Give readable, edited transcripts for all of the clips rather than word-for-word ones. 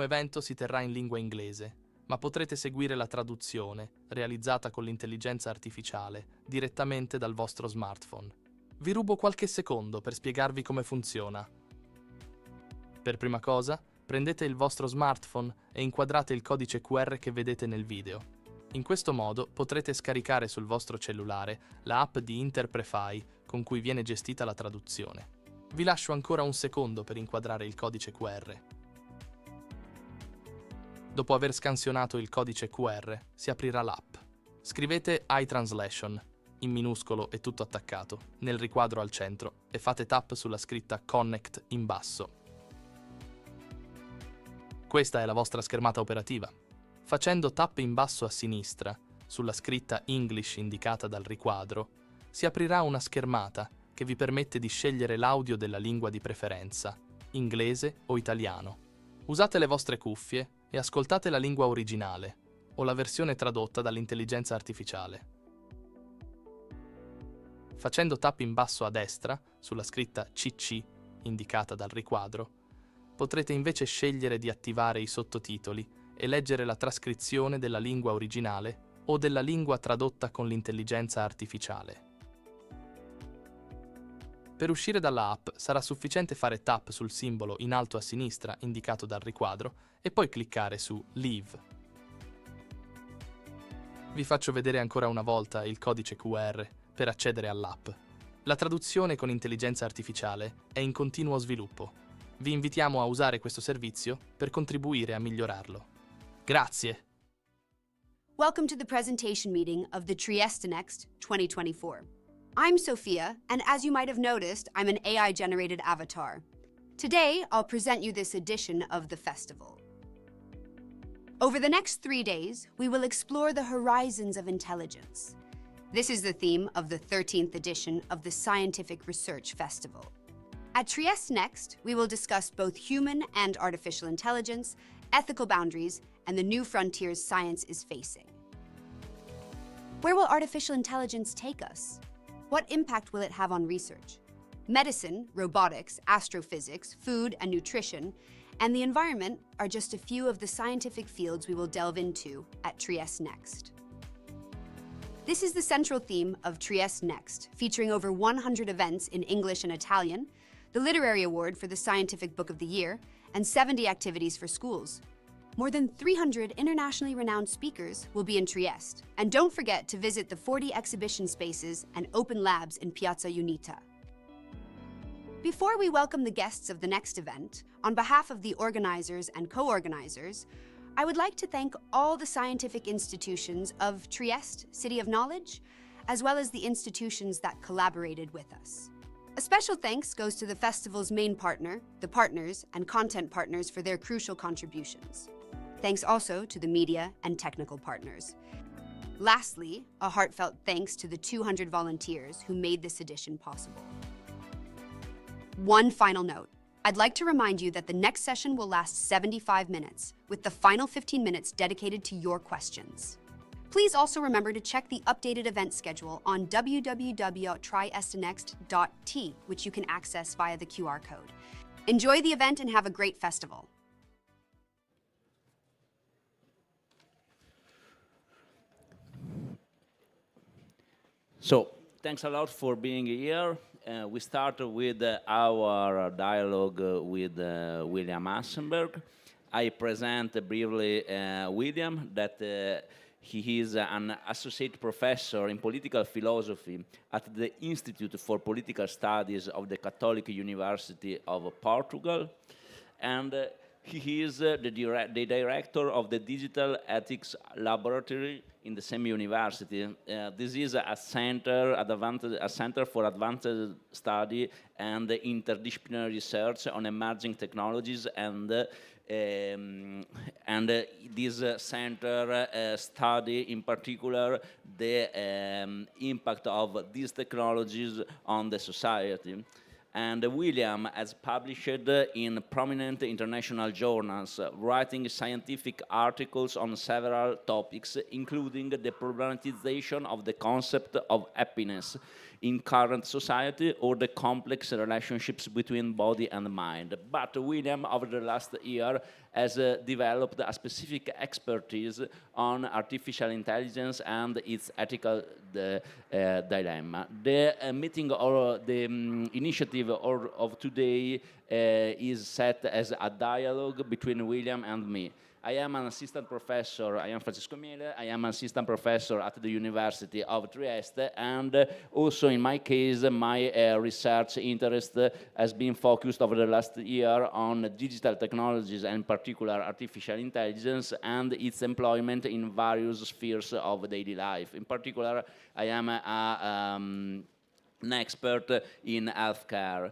prossimo evento si terrà in lingua inglese, ma potrete seguire la traduzione, realizzata con l'intelligenza artificiale, direttamente dal vostro smartphone. Vi rubo qualche secondo per spiegarvi come funziona. Per prima cosa, prendete il vostro smartphone e inquadrate il codice QR che vedete nel video. In questo modo potrete scaricare sul vostro cellulare l'app di Interprefy con cui viene gestita la traduzione. Vi lascio ancora un secondo per inquadrare il codice QR. Dopo aver scansionato il codice QR, si aprirà l'app. Scrivete iTranslation, in minuscolo e tutto attaccato, nel riquadro al centro e fate tap sulla scritta Connect in basso. Questa è la vostra schermata operativa. Facendo tap in basso a sinistra, sulla scritta English indicata dal riquadro, si aprirà una schermata che vi permette di scegliere l'audio della lingua di preferenza, inglese o italiano. Usate le vostre cuffie e ascoltate la lingua originale o la versione tradotta dall'intelligenza artificiale. Facendo tap in basso a destra, sulla scritta CC indicata dal riquadro, potrete invece scegliere di attivare i sottotitoli e leggere la trascrizione della lingua originale o della lingua tradotta con l'intelligenza artificiale. Per uscire dalla app sarà sufficiente fare tap sul simbolo in alto a sinistra indicato dal riquadro e poi cliccare su Leave. Vi faccio vedere ancora una volta il codice QR per accedere all'app. La traduzione con intelligenza artificiale è in continuo sviluppo. Vi invitiamo a usare questo servizio per contribuire a migliorarlo. Grazie. Welcome to the presentation meeting of the Trieste Next 2024. I'm Sophia, and as you might have noticed, I'm an AI-generated avatar. Today, I'll present you this edition of the festival. Over the next 3 days, we will explore the horizons of intelligence. This is the theme of the 13th edition of the Scientific Research Festival. At Trieste Next, we will discuss both human and artificial intelligence, ethical boundaries, and the new frontiers science is facing. Where will artificial intelligence take us? What impact will it have on research? Medicine, robotics, astrophysics, food and nutrition, and the environment are just a few of the scientific fields we will delve into at Trieste Next. This is the central theme of Trieste Next, featuring over 100 events in English and Italian, the Literary Award for the Scientific Book of the Year, and 70 activities for schools. More than 300 internationally renowned speakers will be in Trieste. And don't forget to visit the 40 exhibition spaces and open labs in Piazza Unita. Before we welcome the guests of the next event, on behalf of the organizers and co-organizers, I would like to thank all the scientific institutions of Trieste, City of Knowledge, as well as the institutions that collaborated with us. A special thanks goes to the festival's main partner, the partners, and content partners for their crucial contributions. Thanks also to the media and technical partners. Lastly, a heartfelt thanks to the 200 volunteers who made this edition possible. One final note. I'd like to remind you that the next session will last 75 minutes, with the final 15 minutes dedicated to your questions. Please also remember to check the updated event schedule on www.triestenext.t, which you can access via the QR code. Enjoy the event and have a great festival. So, thanks a lot for being here. We start with our dialogue with William Hasselberger. I present briefly William, that he is an associate professor in political philosophy at the Institute for Political Studies of the Catholic University of Portugal, and he is the director of the Digital Ethics Laboratory in the same university. This is a center for advanced study and interdisciplinary research on emerging technologies, and this center study in particular the impact of these technologies on the society. And William has published in prominent international journals, writing scientific articles on several topics, including the problematization of the concept of happiness in current society or the complex relationships between body and mind. But William, over the last year, has developed a specific expertise on artificial intelligence and its ethical dilemma. The meeting or the initiative of today is set as a dialogue between William and me. I am an assistant professor, I am Francesco Miele, I am an assistant professor at the University of Trieste, and also in my case, my research interest has been focused over the last year on digital technologies, and in particular artificial intelligence, and its employment in various spheres of daily life. In particular, I am an expert in healthcare.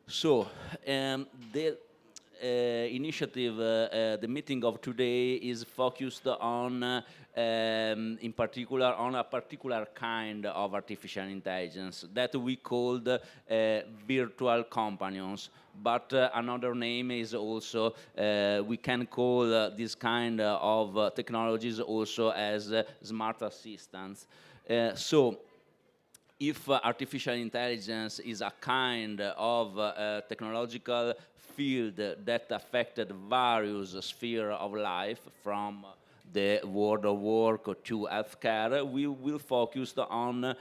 So, the initiative, the meeting of today is focused on, in particular, on a particular kind of artificial intelligence that we called virtual companions. But another name is also, we can call this kind of technologies also as smart assistants. So, if artificial intelligence is a kind of technological field that affected various spheres of life, from the world of work to healthcare, we will focus on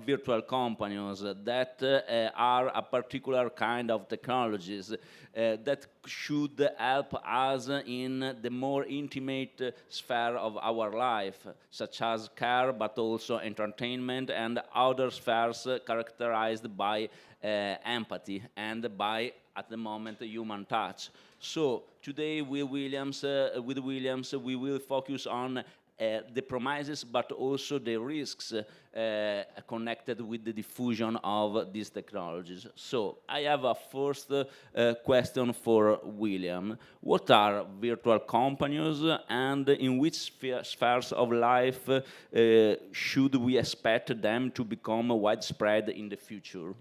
virtual companions that are a particular kind of technologies that should help us in the more intimate sphere of our life, such as care, but also entertainment and other spheres characterized by empathy and by, at the moment, human touch. So today with Williams, we will focus on the promises, but also the risks connected with the diffusion of these technologies. So I have a first question for William. What are virtual companions, and in which spheres of life should we expect them to become widespread in the future?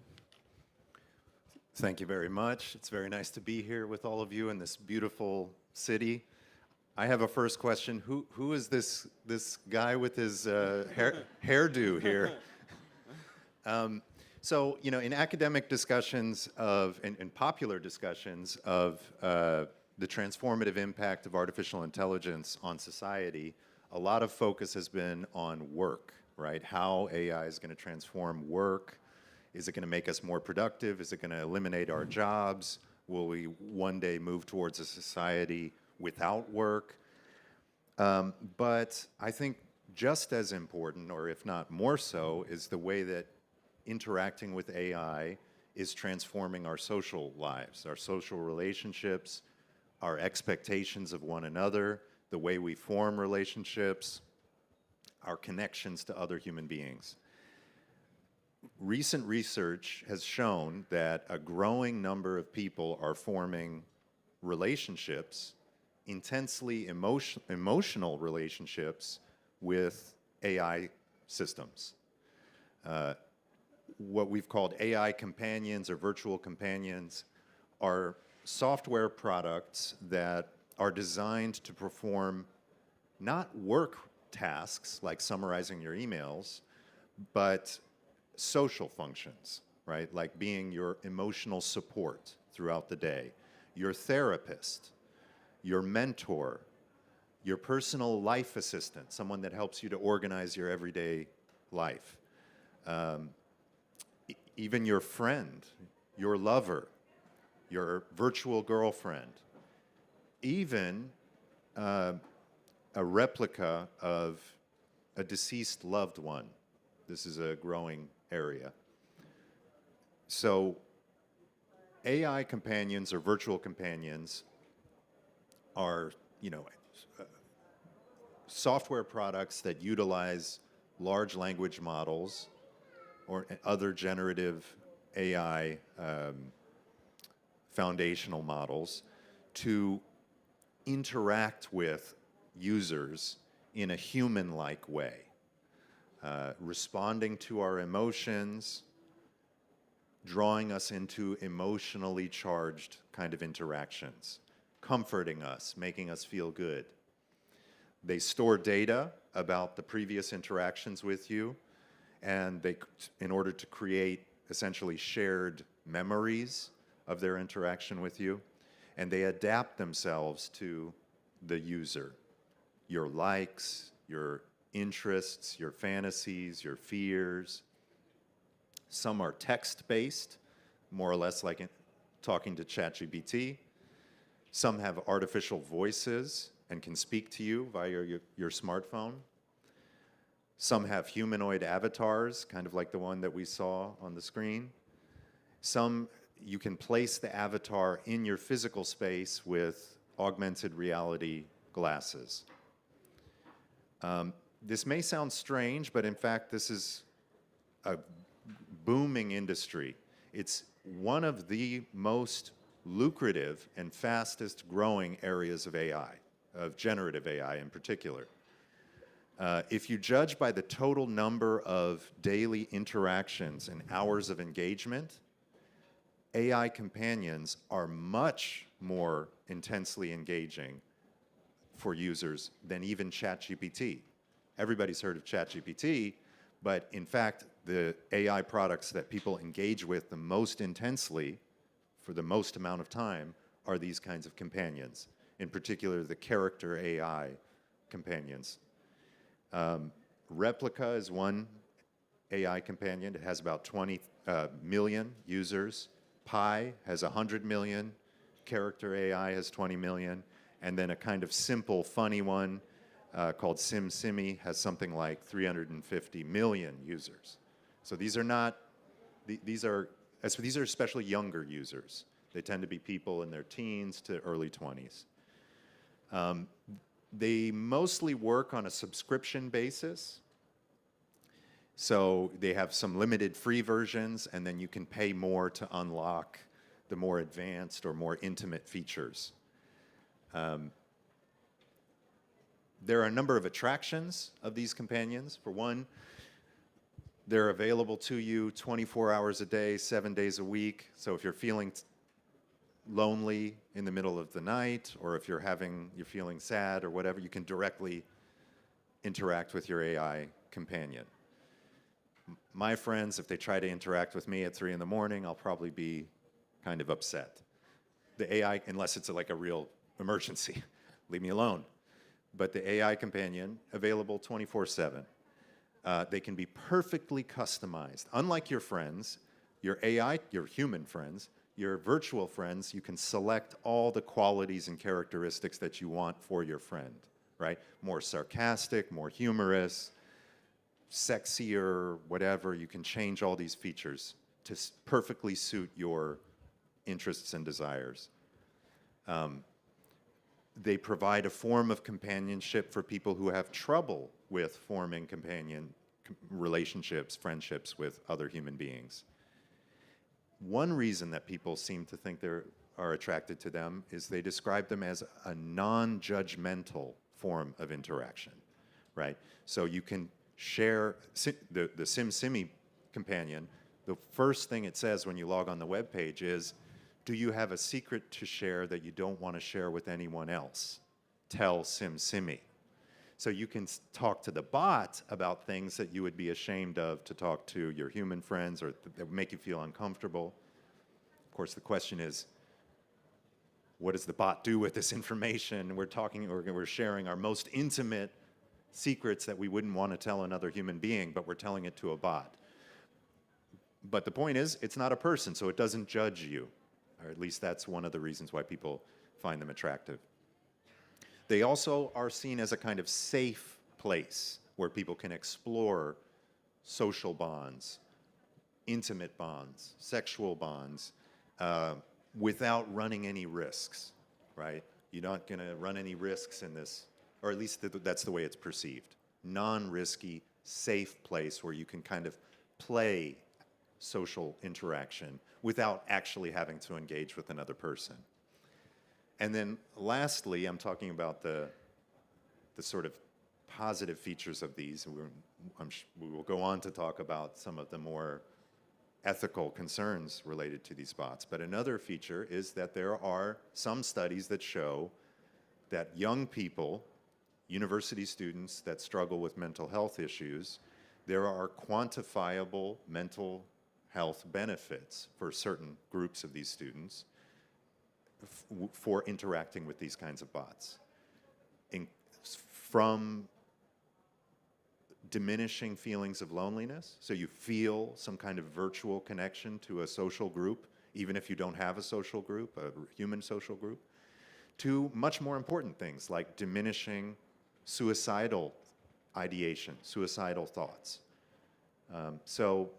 Thank you very much. It's very nice to be here with all of you in this beautiful city. I have a first question. Who is this guy with his hairdo here? So, you know, in academic discussions in popular discussions of the transformative impact of artificial intelligence on society, a lot of focus has been on work, right? How AI is going to transform work. Is it going to make us more productive? Is it going to eliminate our jobs? Will we one day move towards a society without work? But I think just as important, or if not more so, is the way that interacting with AI is transforming our social lives, our social relationships, our expectations of one another, the way we form relationships, our connections to other human beings. Recent research has shown that a growing number of people are forming relationships, intensely emotional relationships with AI systems. What we've called AI companions or virtual companions are software products that are designed to perform not work tasks like summarizing your emails, but social functions, right? Like being your emotional support throughout the day, your therapist, your mentor, your personal life assistant, someone that helps you to organize your everyday life, even your friend, your lover, your virtual girlfriend, even a replica of a deceased loved one. This is a growing area. So AI companions or virtual companions are, software products that utilize large language models or other generative AI foundational models to interact with users in a human-like way. Responding to our emotions, drawing us into emotionally charged kind of interactions, comforting us, making us feel good. They store data about the previous interactions with you, and in order to create essentially shared memories of their interaction with you, and they adapt themselves to the user, your likes, your interests, your fantasies, your fears. Some are text-based, more or less like talking to ChatGPT. Some have artificial voices and can speak to you via your smartphone. Some have humanoid avatars, kind of like the one that we saw on the screen. Some, you can place the avatar in your physical space with augmented reality glasses. This may sound strange, but in fact, this is a booming industry. It's one of the most lucrative and fastest growing areas of AI, of generative AI in particular. If you judge by the total number of daily interactions and hours of engagement, AI companions are much more intensely engaging for users than even ChatGPT. Everybody's heard of ChatGPT, but in fact, the AI products that people engage with the most intensely for the most amount of time are these kinds of companions, in particular the character AI companions. Replica is one AI companion. It has about 20 million users. Pi has 100 million. Character AI has 20 million. And then a kind of simple, funny one called SimSimi has something like 350 million users. So these are not, these are especially younger users. They tend to be people in their teens to early 20s. They mostly work on a subscription basis. So they have some limited free versions, and then you can pay more to unlock the more advanced or more intimate features. There are a number of attractions of these companions. For one, they're available to you 24 hours a day, 7 days a week. So if you're feeling lonely in the middle of the night, or if you're feeling sad or whatever, you can directly interact with your AI companion. My friends, if they try to interact with me at 3 in the morning, I'll probably be kind of upset. The AI, unless it's like a real emergency, leave me alone. But the AI companion, available 24/7. They can be perfectly customized. Unlike your friends, your AI, your human friends, your virtual friends, you can select all the qualities and characteristics that you want for your friend, right? More sarcastic, more humorous, sexier, whatever. You can change all these features to perfectly suit your interests and desires. They provide a form of companionship for people who have trouble with forming relationships, friendships with other human beings. One reason that people seem to think they are attracted to them is they describe them as a non-judgmental form of interaction, right? So you can share the SimSimi companion. The first thing it says when you log on the web page is, do you have a secret to share that you don't want to share with anyone else? Tell SimSimi. So you can talk to the bot about things that you would be ashamed of to talk to your human friends or that would make you feel uncomfortable. Of course, the question is, what does the bot do with this information? We're sharing our most intimate secrets that we wouldn't want to tell another human being, but we're telling it to a bot. But the point is, it's not a person, so it doesn't judge you. Or at least that's one of the reasons why people find them attractive. They also are seen as a kind of safe place where people can explore social bonds, intimate bonds, sexual bonds, without running any risks, right? You're not going to run any risks in this, or at least that's the way it's perceived. Non-risky, safe place where you can kind of play social interaction without actually having to engage with another person. And then lastly, I'm talking about the sort of positive features of these. We will go on to talk about some of the more ethical concerns related to these bots. But another feature is that there are some studies that show that young people, university students that struggle with mental health issues, there are quantifiable mental health benefits for certain groups of these students for interacting with these kinds of bots. From diminishing feelings of loneliness, so you feel some kind of virtual connection to a social group, even if you don't have a social group, a human social group, to much more important things like diminishing suicidal ideation, suicidal thoughts. So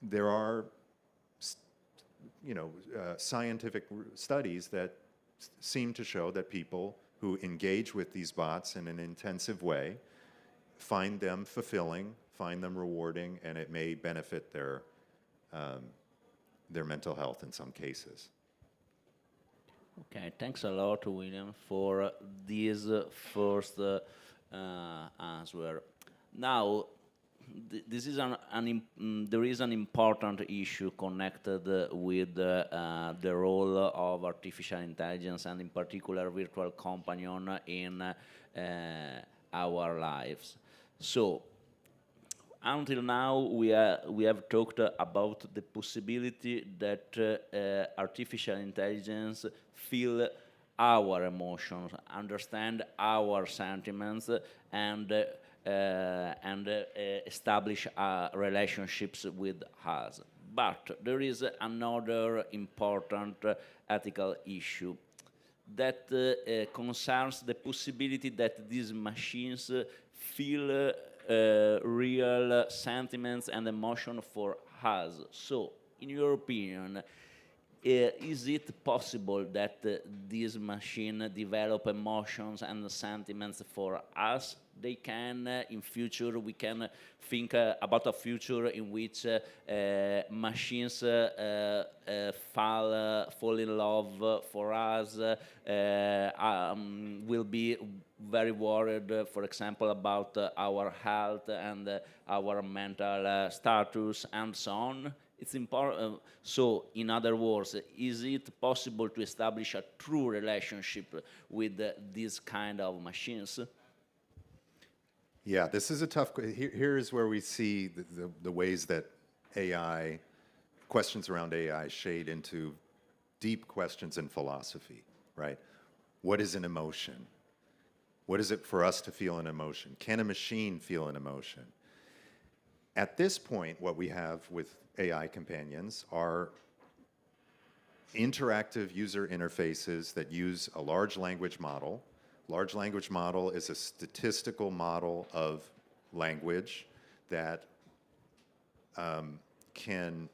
there are, scientific studies that seem to show that people who engage with these bots in an intensive way find them fulfilling, find them rewarding, and it may benefit their mental health in some cases. Okay, thanks a lot, William, for this first answer. Now, this is there is an important issue connected with the role of artificial intelligence and in particular virtual companion in our lives. So, until now we have talked about the possibility that artificial intelligence feel our emotions, understand our sentiments, and establish relationships with us. But there is another important ethical issue that concerns the possibility that these machines feel real sentiments and emotion for us. So, in your opinion, is it possible that this machine develop emotions and sentiments for us? They can, in future, we can think about a future in which machines fall in love for us, will be very worried, for example, about our health and our mental status and so on. It's important. So, in other words, is it possible to establish a true relationship with this kind of machines? Yeah, this is a tough. Here is where we see the ways that AI, questions around AI, shade into deep questions in philosophy, right? What is an emotion? What is it for us to feel an emotion? Can a machine feel an emotion? At this point, what we have with AI companions are interactive user interfaces that use a large language model. Large language model is a statistical model of language that can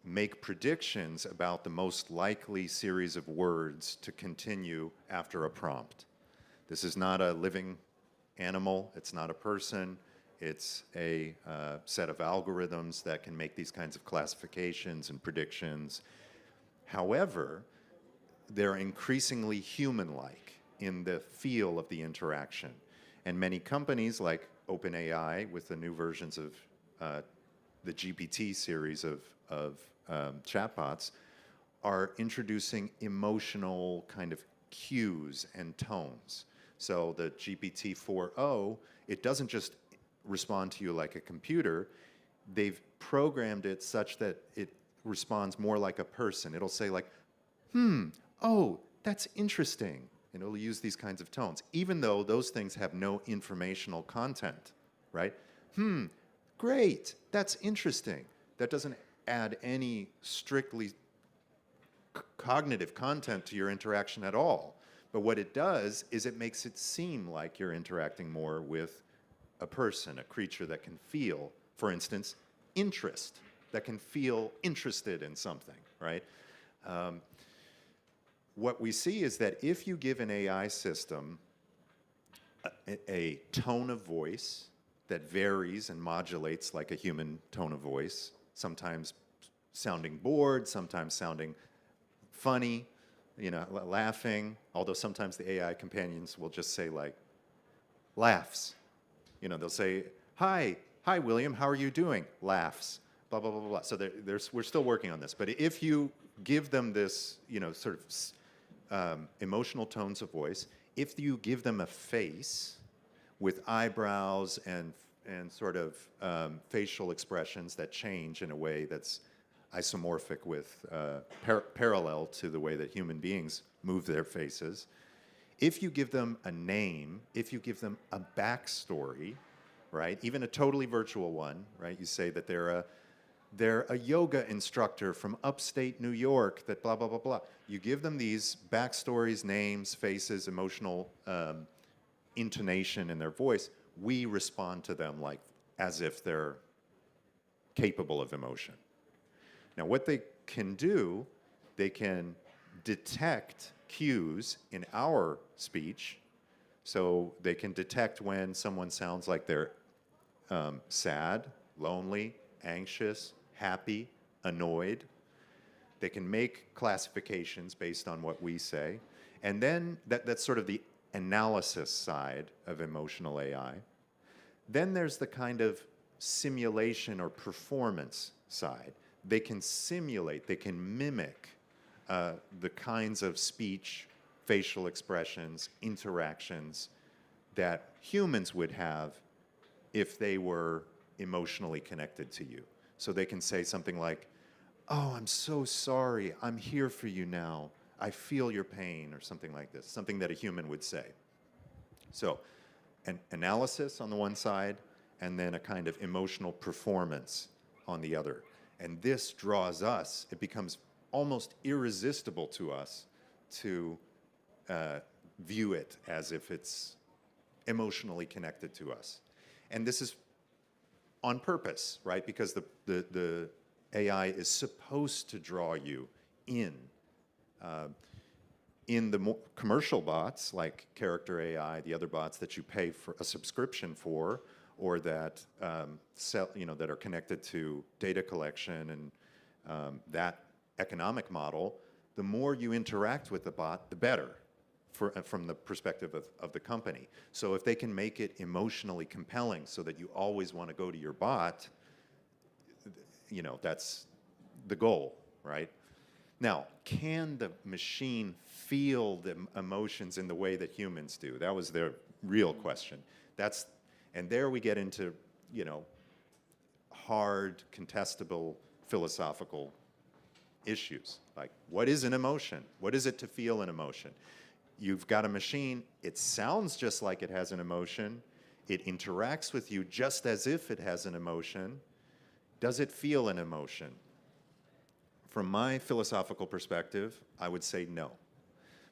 make predictions about the most likely series of words to continue after a prompt. This is not a living animal, it's not a person, it's a set of algorithms that can make these kinds of classifications and predictions. However, they're increasingly human-like in the feel of the interaction. And many companies like OpenAI, with the new versions of the GPT series of chatbots, are introducing emotional kind of cues and tones. So the GPT 4.0, it doesn't just respond to you like a computer. They've programmed it such that it responds more like a person. It'll say like, oh, that's interesting. And it'll use these kinds of tones, even though those things have no informational content, right? Great, that's interesting. That doesn't add any strictly cognitive content to your interaction at all. But what it does is it makes it seem like you're interacting more with a person, a creature that can feel, for instance, interest, that can feel interested in something, right? What we see is that if you give an AI system a tone of voice that varies and modulates like a human tone of voice, sometimes sounding bored, sometimes sounding funny, laughing, although sometimes the AI companions will just say like, laughs. They'll say, hi, William, how are you doing? Laughs, blah, blah, blah, blah. So we're still working on this. But if you give them this, sort of emotional tones of voice, if you give them a face with eyebrows and and sort of facial expressions that change in a way that's isomorphic with, parallel to the way that human beings move their faces. If you give them a name, if you give them a backstory, right, even a totally virtual one, right, you say that they're a yoga instructor from upstate New York that blah, blah, blah, blah. You give them these backstories, names, faces, emotional intonation in their voice, we respond to them like as if they're capable of emotion. Now, what they can do, they can detect cues in our speech. So they can detect when someone sounds like they're sad, lonely, anxious, happy, annoyed. They can make classifications based on what we say. And then that's sort of the analysis side of emotional AI. Then there's the kind of simulation or performance side. They can simulate, they can mimic the kinds of speech, facial expressions, interactions that humans would have if they were emotionally connected to you. So they can say something like, "Oh, I'm so sorry, I'm here for you now, I feel your pain," or something like this, something that a human would say. So an analysis on the one side, and then a kind of emotional performance on the other. And this draws us, it becomes almost irresistible to us to view it as if it's emotionally connected to us. And this is on purpose, right? Because the AI is supposed to draw you in. In the commercial bots, like Character AI, the other bots that you pay for a subscription for, or that that are connected to data collection and that economic model, the more you interact with the bot, the better from the perspective of the company. So if they can make it emotionally compelling so that you always want to go to your bot, that's the goal, right? Now, can the machine feel the emotions in the way that humans do? That was their real question. And there we get into, hard, contestable, philosophical issues. Like, what is an emotion? What is it to feel an emotion? You've got a machine, it sounds just like it has an emotion. It interacts with you just as if it has an emotion. Does it feel an emotion? From my philosophical perspective, I would say no.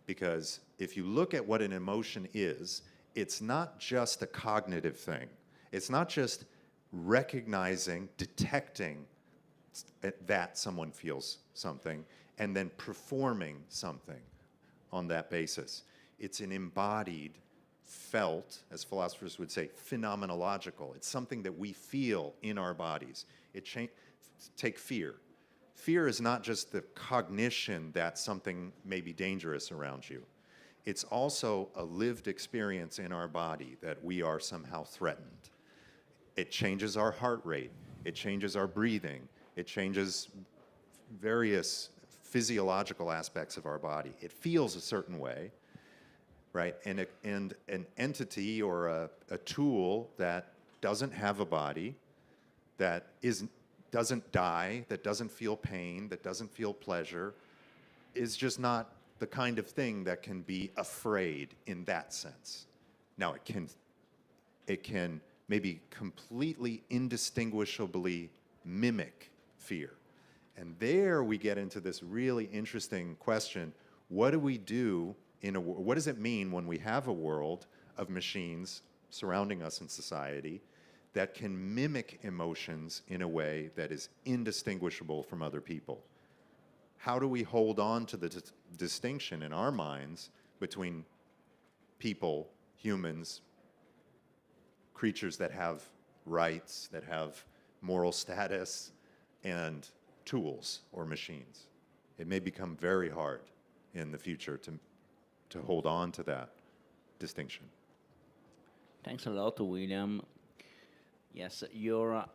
Because if you look at what an emotion is, it's not just a cognitive thing. It's not just recognizing, detecting that someone feels something, and then performing something on that basis. It's an embodied, felt, as philosophers would say, phenomenological. It's something that we feel in our bodies. Take fear. Fear is not just the cognition that something may be dangerous around you. It's also a lived experience in our body that we are somehow threatened. It changes our heart rate. It changes our breathing. It changes various physiological aspects of our body. It feels a certain way, right? And an entity or a tool that doesn't have a body, that doesn't die, that doesn't feel pain, that doesn't feel pleasure, is just not the kind of thing that can be afraid in that sense. Now, it can maybe completely indistinguishably mimic fear. And there we get into this really interesting question: what do we do what does it mean when we have a world of machines surrounding us in society that can mimic emotions in a way that is indistinguishable from other people? How do we hold on to the distinction in our minds between people, humans, creatures that have rights, that have moral status, and tools or machines? It may become very hard in the future to hold on to that distinction. Thanks a lot, William. Yes, your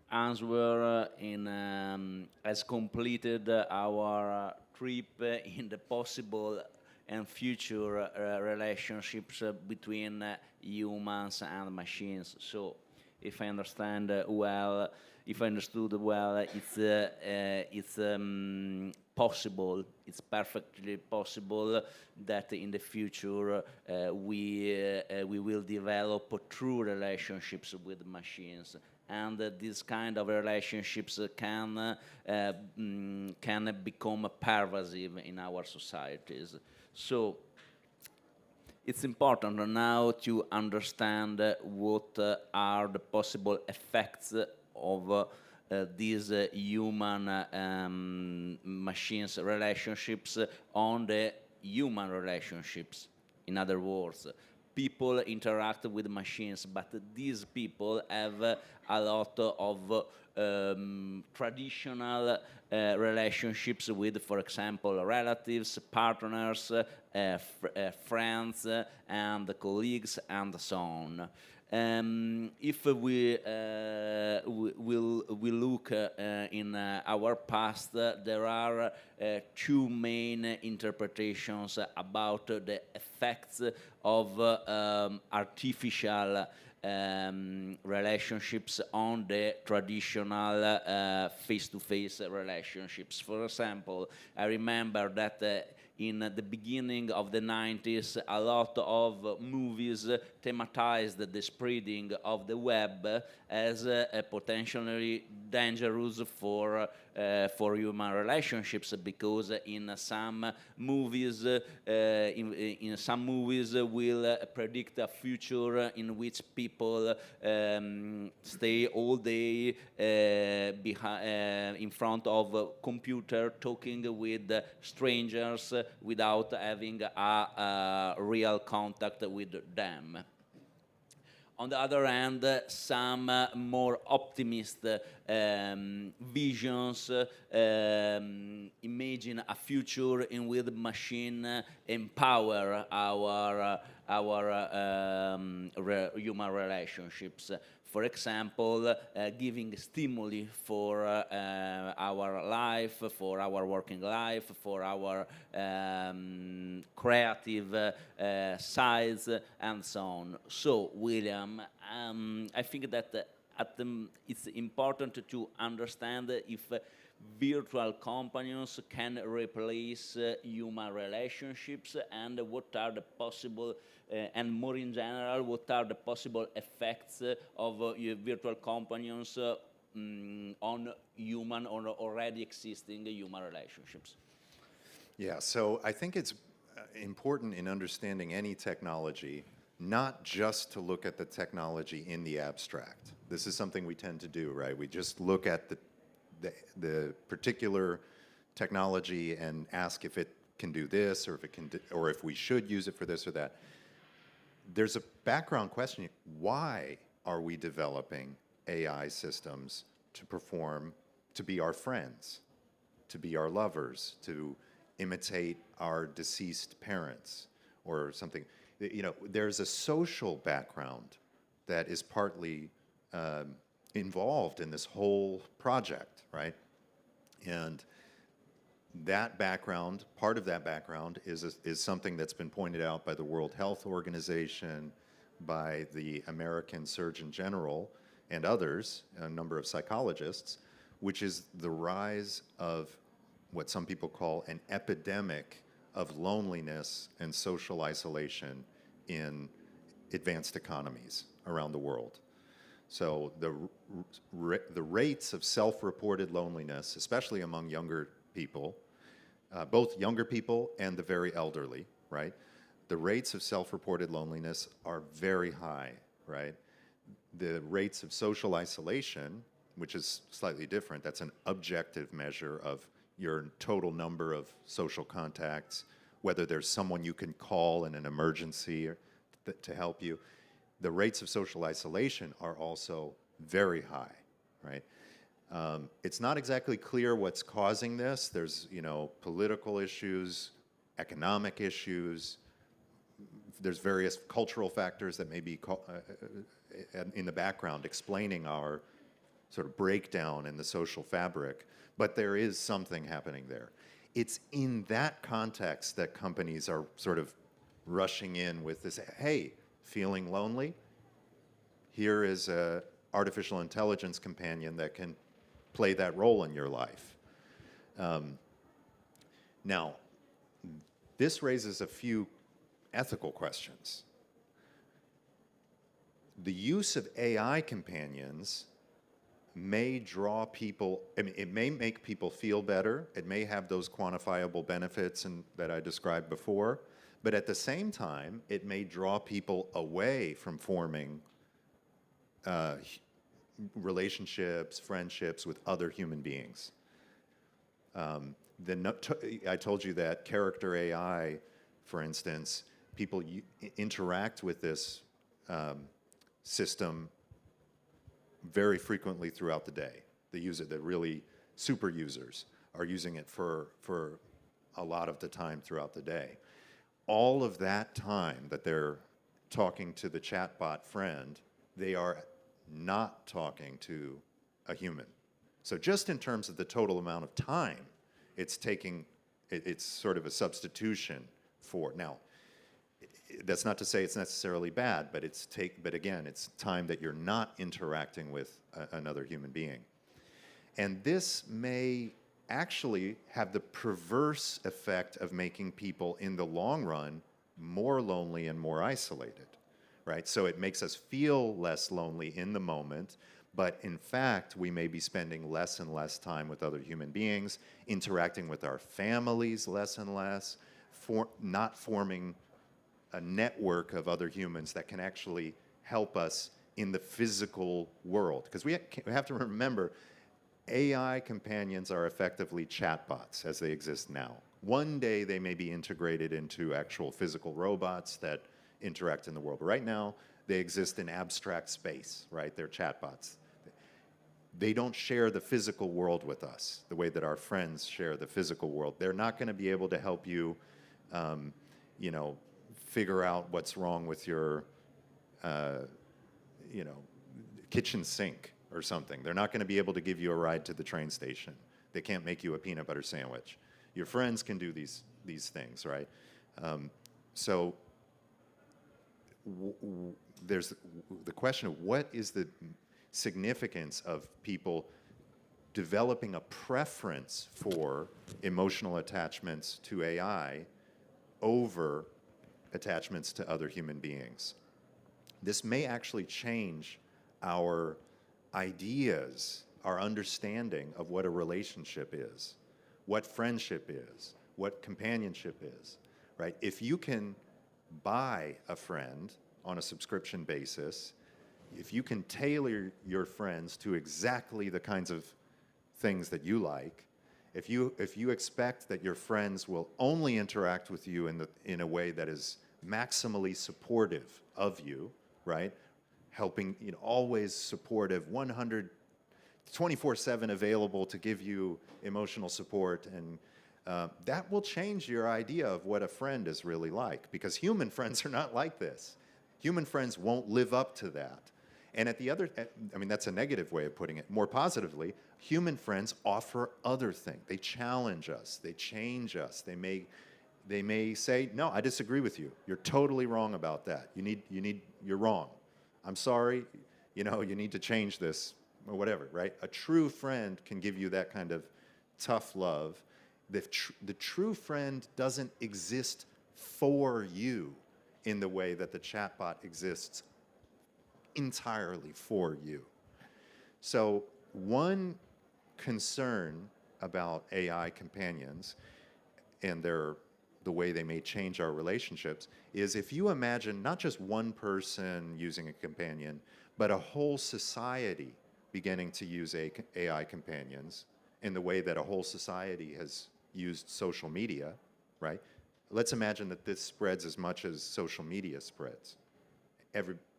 answer has completed our trip in the possible and future relationships between humans and machines. So if I understand well, if I understood well, it's possible. It's perfectly possible that in the future we will develop true relationships with machines, and these kind of relationships can become pervasive in our societies. So it's important now to understand what are the possible effects of these human machines relationships on the human relationships. In other words, people interact with machines, but these people have a lot of traditional relationships with, for example, relatives, partners, friends, and colleagues, and so on. If we look in our past, there are two main interpretations about the effects of artificial relationships on the traditional face-to-face relationships. For example, I remember that in the beginning of the 90s, a lot of movies thematized the spreading of the web as potentially dangerous for human relationships, because in some movies will predict a future in which people stay all day in front of a computer talking with strangers without having a real contact with them. On the other hand, some more optimist visions imagine a future in which machine empower our human relationships. For example, giving stimuli for our life, for our working life, for our creative sides, and so on. So, William, I think that it's important to understand if virtual companions can replace human relationships, and what are the possible and more in general, what are the possible effects of virtual companions on human or already existing human relationships? Yeah, so I think it's important in understanding any technology not just to look at the technology in the abstract. This is something we tend to do, right? We just look at the particular technology and ask if it can do this, or if it can or if we should use it for this or that. There's a background question: why are we developing AI systems to perform, to be our friends, to be our lovers, to imitate our deceased parents, or something? You know, there's a social background that is partly involved in this whole project, right? And that background, part of that background is something that's been pointed out by the World Health Organization, by the American Surgeon General, and others, a number of psychologists, which is the rise of what some people call an epidemic of loneliness and social isolation in advanced economies around the world. So the rates of self-reported loneliness, especially among younger people, both younger people and the very elderly, right? The rates of self-reported loneliness are very high, right? The rates of social isolation, which is slightly different, that's an objective measure of your total number of social contacts, whether there's someone you can call in an emergency to help you. The rates of social isolation are also very high, right? It's not exactly clear what's causing this. There's, you know, political issues, economic issues. There's various cultural factors that may be in the background explaining our sort of breakdown in the social fabric. But there is something happening there. It's in that context that companies are sort of rushing in with this, hey, feeling lonely? Here is artificial intelligence companion that can play that role in your life. Now, this raises a few ethical questions. The use of AI companions may draw people, I mean, it may make people feel better, it may have those quantifiable benefits that I described before, but at the same time, it may draw people away from forming relationships, friendships with other human beings. I told you that character AI, for instance, people interact with this system very frequently throughout the day. They use it, the really super users are using it for a lot of the time throughout the day. All of that time that they're talking to the chatbot friend, they are not talking to a human. So just in terms of the total amount of time, it's sort of a substitution for, now, that's not to say it's necessarily bad, but again, it's time that you're not interacting with another human being. And this may actually have the perverse effect of making people in the long run more lonely and more isolated, right? So it makes us feel less lonely in the moment, but in fact, we may be spending less and less time with other human beings, interacting with our families less and less, not forming a network of other humans that can actually help us in the physical world. Because we have to remember, AI companions are effectively chatbots as they exist now. One day they may be integrated into actual physical robots that interact in the world. Right now, they exist in abstract space, right? They're chatbots. They don't share the physical world with us the way that our friends share the physical world. They're not going to be able to help you, figure out what's wrong with your, kitchen sink or something. They're not going to be able to give you a ride to the train station. They can't make you a peanut butter sandwich. Your friends can do these things, right? There's the question of what is the significance of people developing a preference for emotional attachments to AI over attachments to other human beings. This may actually change our ideas, our understanding of what a relationship is, what friendship is, what companionship is, right? If you can buy a friend on a subscription basis, if you can tailor your friends to exactly the kinds of things that you like, if you expect that your friends will only interact with you in a way that is maximally supportive of you, right? Helping, always supportive, 24/7 available to give you emotional support, and that will change your idea of what a friend is really like, because human friends are not like this. Human friends won't live up to that. And that's a negative way of putting it. More positively, human friends offer other things. They challenge us. They change us. They may say, no, I disagree with you. You're totally wrong about that. You're wrong. I'm sorry. You need to change this or whatever, right? A true friend can give you that kind of tough love. The true friend doesn't exist for you in the way that the chatbot exists entirely for you. So one concern about AI companions and the way they may change our relationships is if you imagine not just one person using a companion, but a whole society beginning to use AI companions in the way that a whole society has used social media, right? Let's imagine that this spreads as much as social media spreads.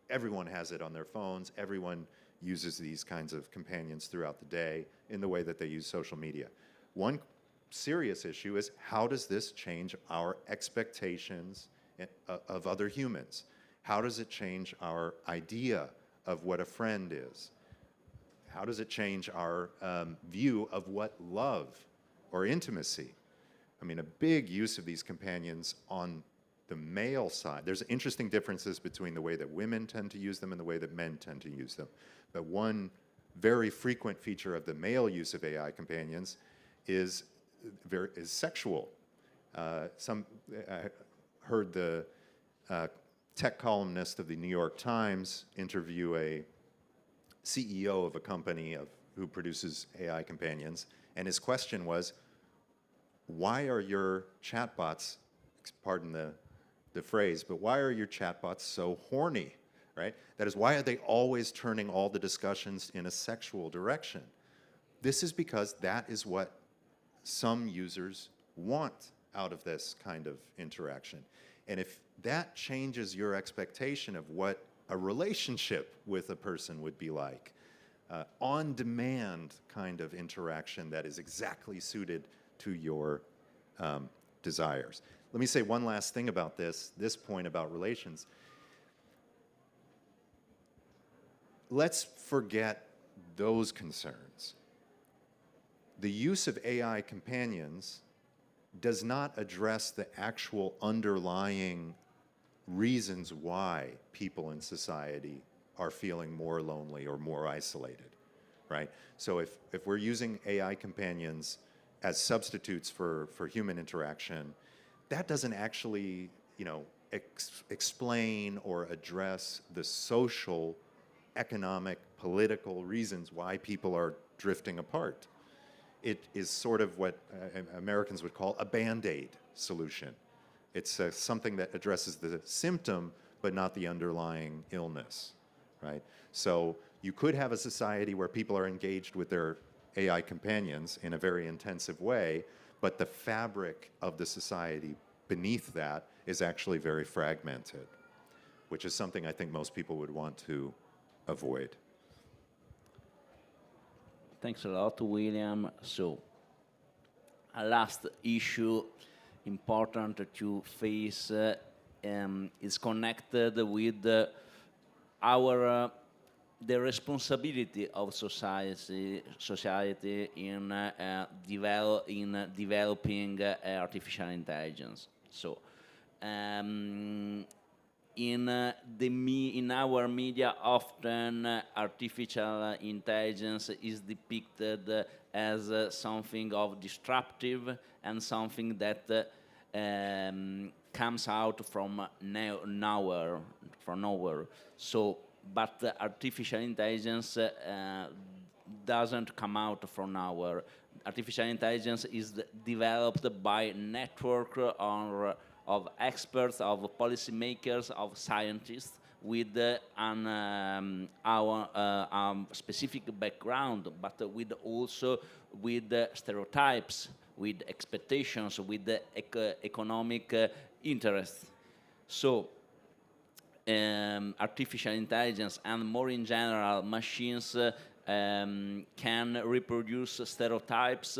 Everyone has it on their phones. Everyone uses these kinds of companions throughout the day in the way that they use social media. One serious issue is, how does this change our expectations of other humans? How does it change our idea of what a friend is? How does it change our view of what love or intimacy? A big use of these companions on the male side, there's interesting differences between the way that women tend to use them and the way that men tend to use them. But one very frequent feature of the male use of AI companions is sexual. I heard the tech columnist of the New York Times interview a CEO of a company who produces AI companions, and his question was, why are your chatbots, pardon the phrase, but why are your chatbots so horny, right? That is, why are they always turning all the discussions in a sexual direction? This is because that is what some users want out of this kind of interaction. And if that changes your expectation of what a relationship with a person would be like, on-demand kind of interaction that is exactly suited to your desires. Let me say one last thing about this point about relations. Let's forget those concerns. The use of AI companions does not address the actual underlying reasons why people in society are feeling more lonely or more isolated, right? So if we're using AI companions as substitutes for human interaction, that doesn't actually, explain or address the social, economic, political reasons why people are drifting apart. It is sort of what Americans would call a Band-Aid solution. It's something that addresses the symptom, but not the underlying illness, right? So you could have a society where people are engaged with their AI companions in a very intensive way, but the fabric of the society beneath that is actually very fragmented, which is something I think most people would want to avoid. Thanks a lot, William. So, a last issue important to face is connected with the responsibility of society in developing artificial intelligence. So, in our media, often artificial intelligence is depicted as something of disruptive and something that comes out from nowhere. So, but artificial intelligence doesn't come out from nowhere. Artificial intelligence is developed by network of experts, of policymakers, of scientists with our specific background, but also with stereotypes, with expectations, with economic interests. So artificial intelligence and more in general machines can reproduce stereotypes,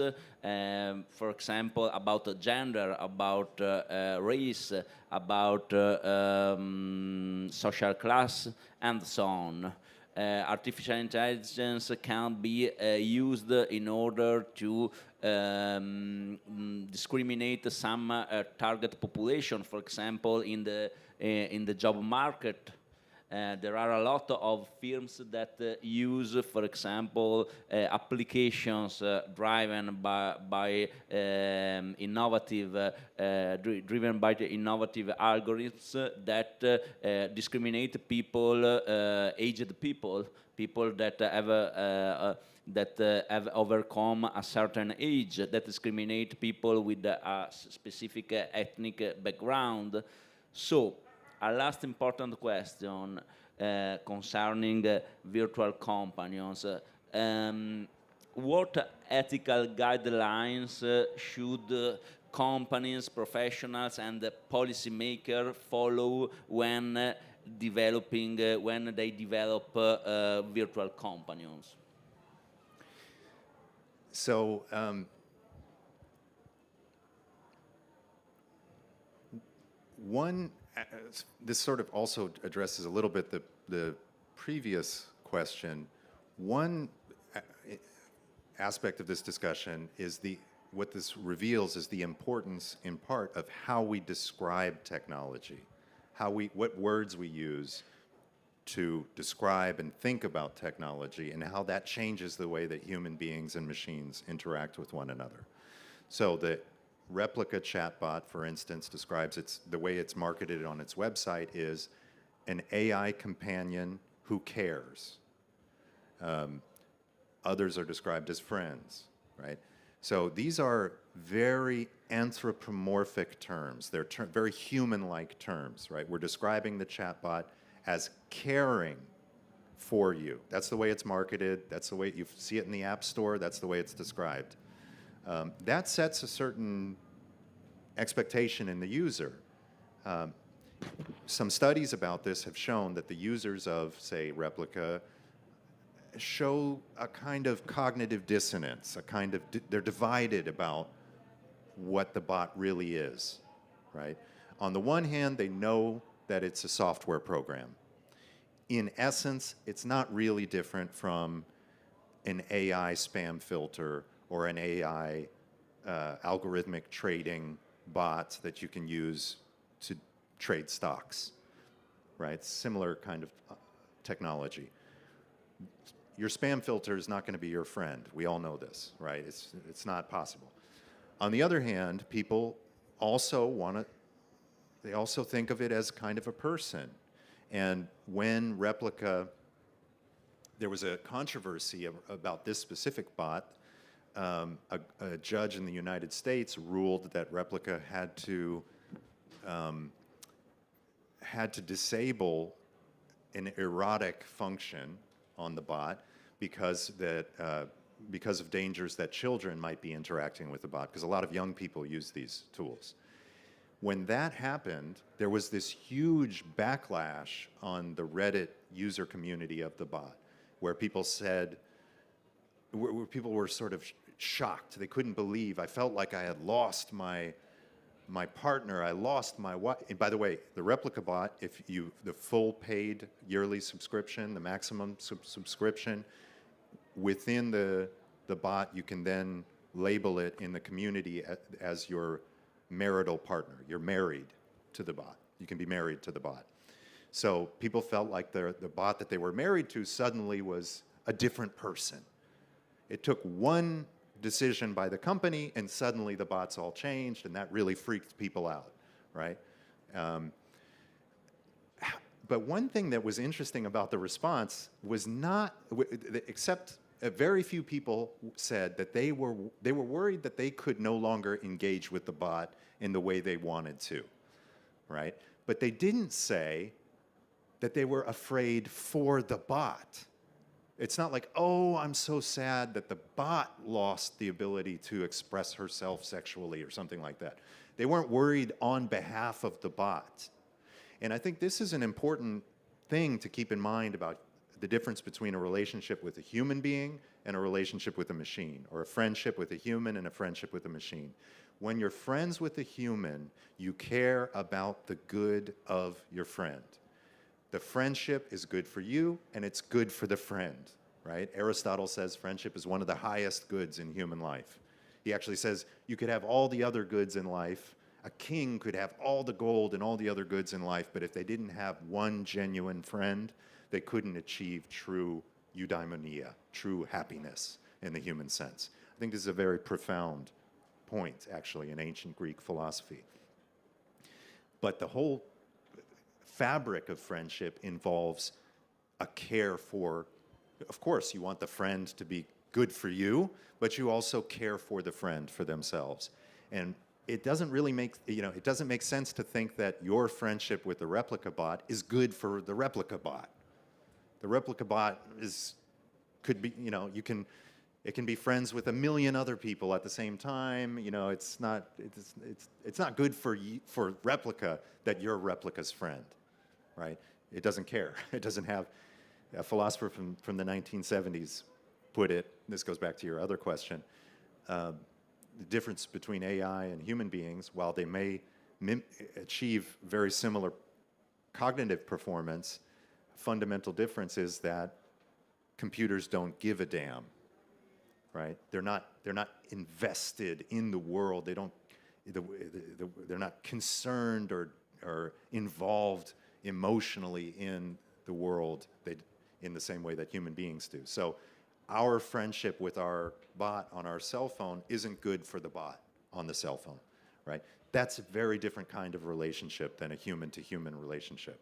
for example, about gender, about race, about social class, and so on. Artificial intelligence can be used in order to discriminate some target population, for example, in the job market. There are a lot of firms that use, for example, applications driven by innovative algorithms that discriminate people, aged people that have overcome a certain age, that discriminate people with a specific ethnic background. So, a last important question concerning virtual companions. What ethical guidelines should companies, professionals, and policymakers follow when they develop virtual companions? So, this sort of also addresses a little bit the previous question. One aspect of this discussion is the what this reveals is the importance, in part, of how we describe technology, what words we use to describe and think about technology, and how that changes the way that human beings and machines interact with one another. So the Replica chatbot, for instance, describes the way it's marketed on its website is an AI companion who cares. Others are described as friends, right? So these are very anthropomorphic terms. They're very human-like terms, right? We're describing the chatbot as caring for you. That's the way it's marketed. That's the way you see it in the App Store. That's the way it's described. That sets a certain expectation in the user. Some studies about this have shown that the users of, say, Replica show a kind of cognitive dissonance, they're divided about what the bot really is, right? On the one hand, they know that it's a software program. In essence, it's not really different from an AI spam filter or an AI algorithmic trading bot that you can use to trade stocks, right? Similar kind of technology. Your spam filter is not going to be your friend. We all know this, right? It's not possible. On the other hand, people also they also think of it as kind of a person. And when Replica, there was a controversy about this specific bot. A judge in the United States ruled that Replica had to disable an erotic function on the bot because of dangers that children might be interacting with the bot, because a lot of young people use these tools. When that happened, there was this huge backlash on the Reddit user community of the bot, where people were sort of shocked. They couldn't believe. I felt like I had lost my partner. I lost my wife. And by the way, the Replica bot, the full paid yearly subscription, the maximum subscription, within the bot, you can then label it in the community as your marital partner. You're married to the bot. You can be married to the bot. So people felt like the bot that they were married to suddenly was a different person. It took one decision by the company, and suddenly the bots all changed, and that really freaked people out, right? But one thing that was interesting about the response was except very few people said that they were worried that they could no longer engage with the bot in the way they wanted to, right? But they didn't say that they were afraid for the bot. It's not like, oh, I'm so sad that the bot lost the ability to express herself sexually or something like that. They weren't worried on behalf of the bot. And I think this is an important thing to keep in mind about the difference between a relationship with a human being and a relationship with a machine, or a friendship with a human and a friendship with a machine. When you're friends with a human, you care about the good of your friend. The friendship is good for you, and it's good for the friend, right? Aristotle says friendship is one of the highest goods in human life. He actually says you could have all the other goods in life. A king could have all the gold and all the other goods in life, but if they didn't have one genuine friend, they couldn't achieve true eudaimonia, true happiness in the human sense. I think this is a very profound point, actually, in ancient Greek philosophy. But the whole fabric of friendship involves a care for, of course, you want the friend to be good for you, but you also care for the friend for themselves. And it doesn't really make, it doesn't make sense to think that your friendship with the Replica bot is good for the Replica bot. The Replica bot could be, it can be friends with a million other people at the same time. It's not good for Replica that you're Replica's friend, right? It doesn't care. It doesn't have. A philosopher from the 1970s put it. This goes back to your other question. The difference between AI and human beings, while they may achieve very similar cognitive performance, fundamental difference is that computers don't give a damn. right? They're not invested in the world. They don't, they're not concerned or involved emotionally in the world in the same way that human beings do. So our friendship with our bot on our cell phone isn't good for the bot on the cell phone, right? That's a very different kind of relationship than a human-to-human relationship.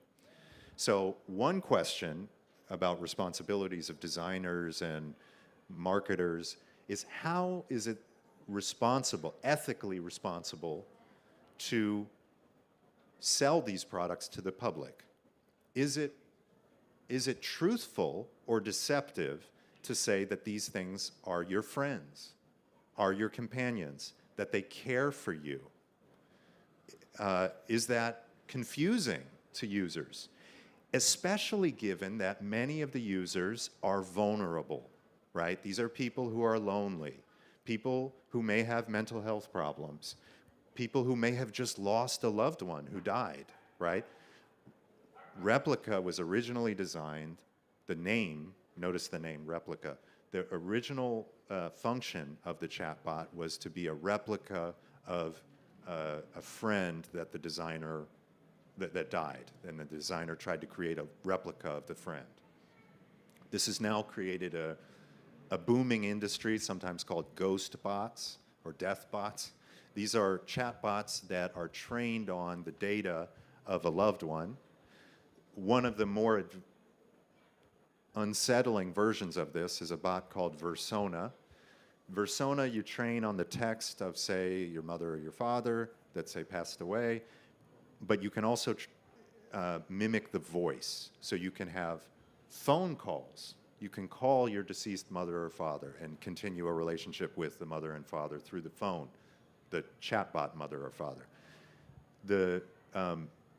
So one question about responsibilities of designers and marketers is, how is it responsible, ethically responsible, to sell these products to the public? Is it truthful or deceptive to say that these things are your friends, are your companions, that they care for you? Is that confusing to users? Especially given that many of the users are vulnerable, right? These are people who are lonely, people who may have mental health problems, people who may have just lost a loved one who died, right? Replica was originally designed, the name, notice the name Replica, the original function of the chatbot was to be a replica of a friend that the designer, that died, and the designer tried to create a replica of the friend. This has now created a booming industry, sometimes called ghost bots or death bots. These are chatbots that are trained on the data of a loved one. One of the more unsettling versions of this is a bot called Versona. Versona you train on the text of, say, your mother or your father that, say, passed away, but you can also mimic the voice. So you can have phone calls. You can call your deceased mother or father and continue a relationship with the mother and father through the phone, the chatbot mother or father. The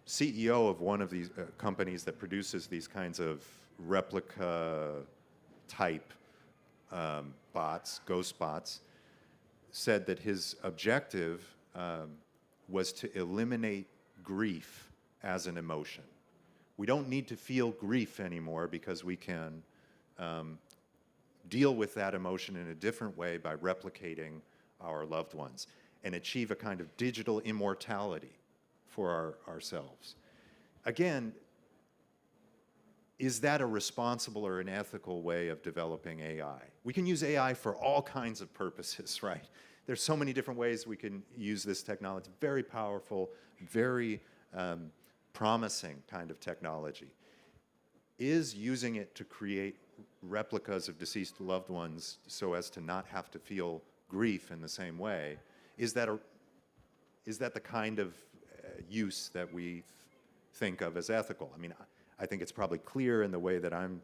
CEO of one of these companies that produces these kinds of replica type bots, ghost bots, said that his objective was to eliminate grief as an emotion. We don't need to feel grief anymore because we can deal with that emotion in a different way by replicating our loved ones and achieve a kind of digital immortality for ourselves. Again, is that a responsible or an ethical way of developing AI? We can use AI for all kinds of purposes, right? There's so many different ways we can use this technology. Very powerful, very promising kind of technology. Is using it to create replicas of deceased loved ones so as to not have to feel grief in the same way, is that the kind of use that we think of as ethical? I mean, I think it's probably clear in the way that I'm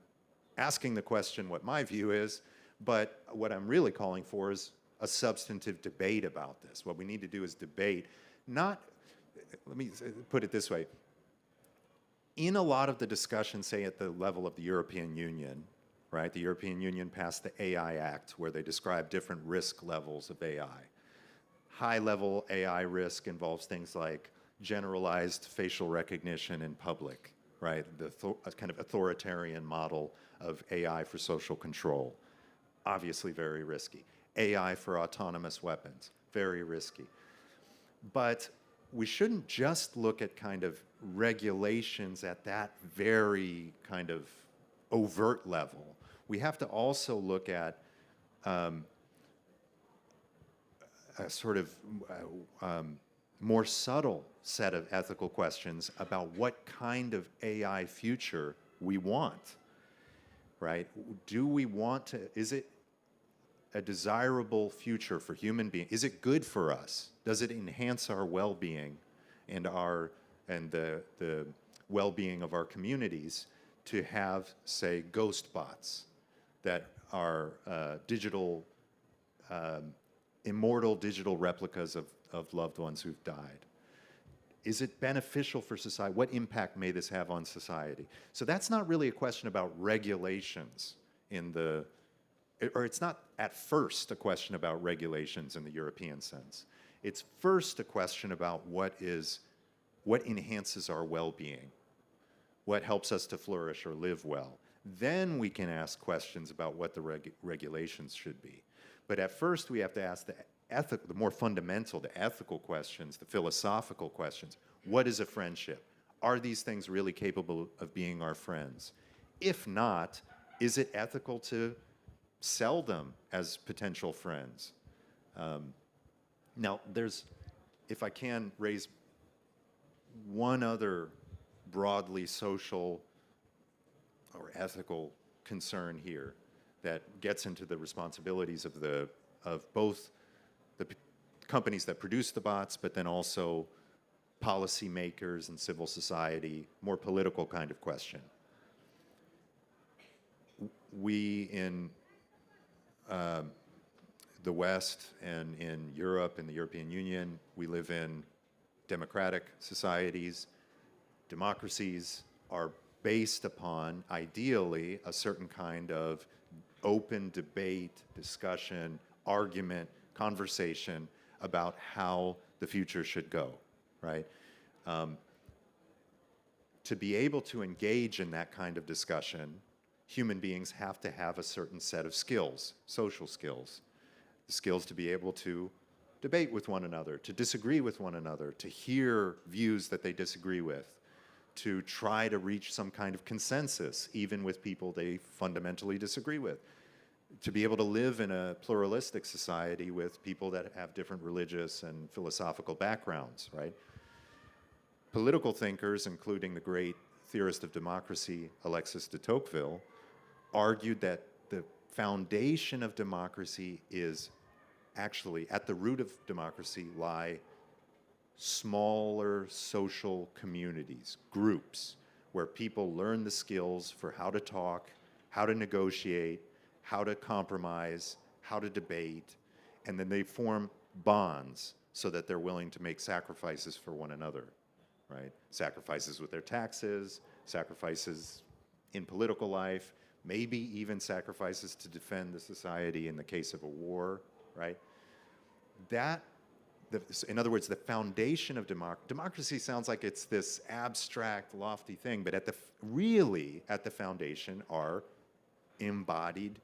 asking the question what my view is, but what I'm really calling for is a substantive debate about this. What we need to do is debate, not, let me put it this way, in a lot of the discussion, say at the level of the European Union, right? The European Union passed the AI Act where they describe different risk levels of AI. High-level AI risk involves things like generalized facial recognition in public, right? A kind of authoritarian model of AI for social control. Obviously very risky. AI for autonomous weapons, very risky. But we shouldn't just look at kind of regulations at that very kind of overt level. We have to also look at a sort of more subtle set of ethical questions about what kind of AI future we want, right? Do we want to, is it a desirable future for human beings? Is it good for us? Does it enhance our well-being and the well-being of our communities to have, say, ghost bots that are digital, immortal digital replicas of loved ones who've died? Is it beneficial for society? What impact may this have on society? So that's not really a question about regulations or it's not at first a question about regulations in the European sense. It's first a question about what enhances our well-being, what helps us to flourish or live well. Then we can ask questions about what the regulations should be. But at first, we have to ask the more fundamental, the ethical questions, the philosophical questions. What is a friendship? Are these things really capable of being our friends? If not, is it ethical to sell them as potential friends? Now, if I can raise one other broadly social or ethical concern here that gets into the responsibilities of both the companies that produce the bots, but then also policymakers and civil society, more political kind of question. We in the West and in Europe and the European Union, we live in democratic societies. Democracies are based upon, ideally, a certain kind of open debate, discussion, argument, conversation about how the future should go, right? To be able to engage in that kind of discussion, human beings have to have a certain set of skills, social skills, the skills to be able to debate with one another, to disagree with one another, to hear views that they disagree with, to try to reach some kind of consensus, even with people they fundamentally disagree with, to be able to live in a pluralistic society with people that have different religious and philosophical backgrounds, right? Political thinkers, including the great theorist of democracy, Alexis de Tocqueville, argued that the foundation of democracy is actually, at the root of democracy lie smaller social communities, groups, where people learn the skills for how to talk, how to negotiate, how to compromise, how to debate, and then they form bonds so that they're willing to make sacrifices for one another, right? Sacrifices with their taxes, sacrifices in political life, maybe even sacrifices to defend the society in the case of a war, right? In other words, the foundation of democracy sounds like it's this abstract, lofty thing, but really at the foundation are embodied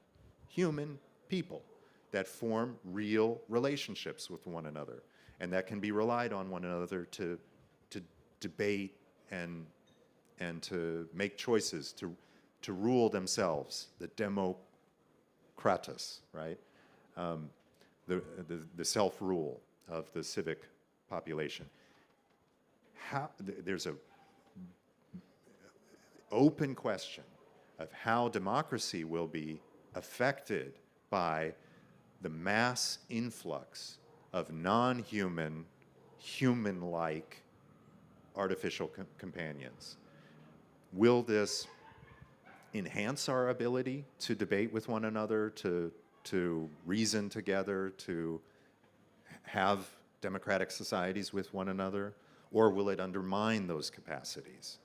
human people that form real relationships with one another, and that can be relied on one another to debate and to make choices, to rule themselves, the democratus, right? The self-rule of the civic population. There's an open question of how democracy will be affected by the mass influx of non-human, human-like artificial companions. Will this enhance our ability to debate with one another, to reason together, to have democratic societies with one another, or will it undermine those capacities?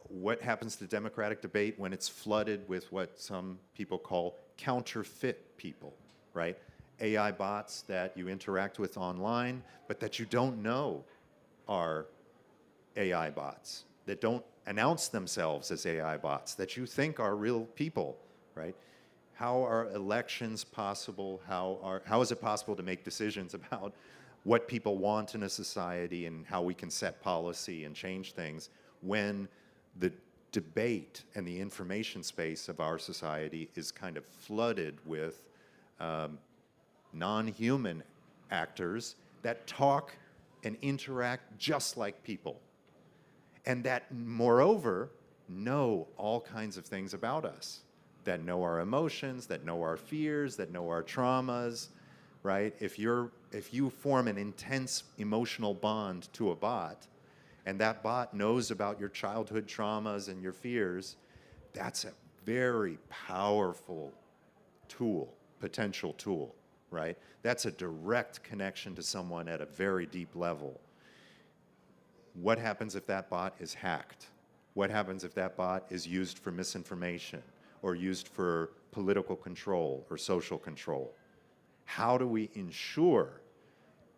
What happens to democratic debate when it's flooded with what some people call counterfeit people, right? AI bots that you interact with online, but that you don't know are AI bots, that don't announce themselves as AI bots, that you think are real people, right? How are elections possible? How is it possible to make decisions about what people want in a society and how we can set policy and change things when the debate and the information space of our society is kind of flooded with non-human actors that talk and interact just like people, and that, moreover, know all kinds of things about us, that know our emotions, that know our fears, that know our traumas, right? If you form an intense emotional bond to a bot, and that bot knows about your childhood traumas and your fears, that's a very powerful tool, potential tool, right? That's a direct connection to someone at a very deep level. What happens if that bot is hacked? What happens if that bot is used for misinformation or used for political control or social control? How do we ensure,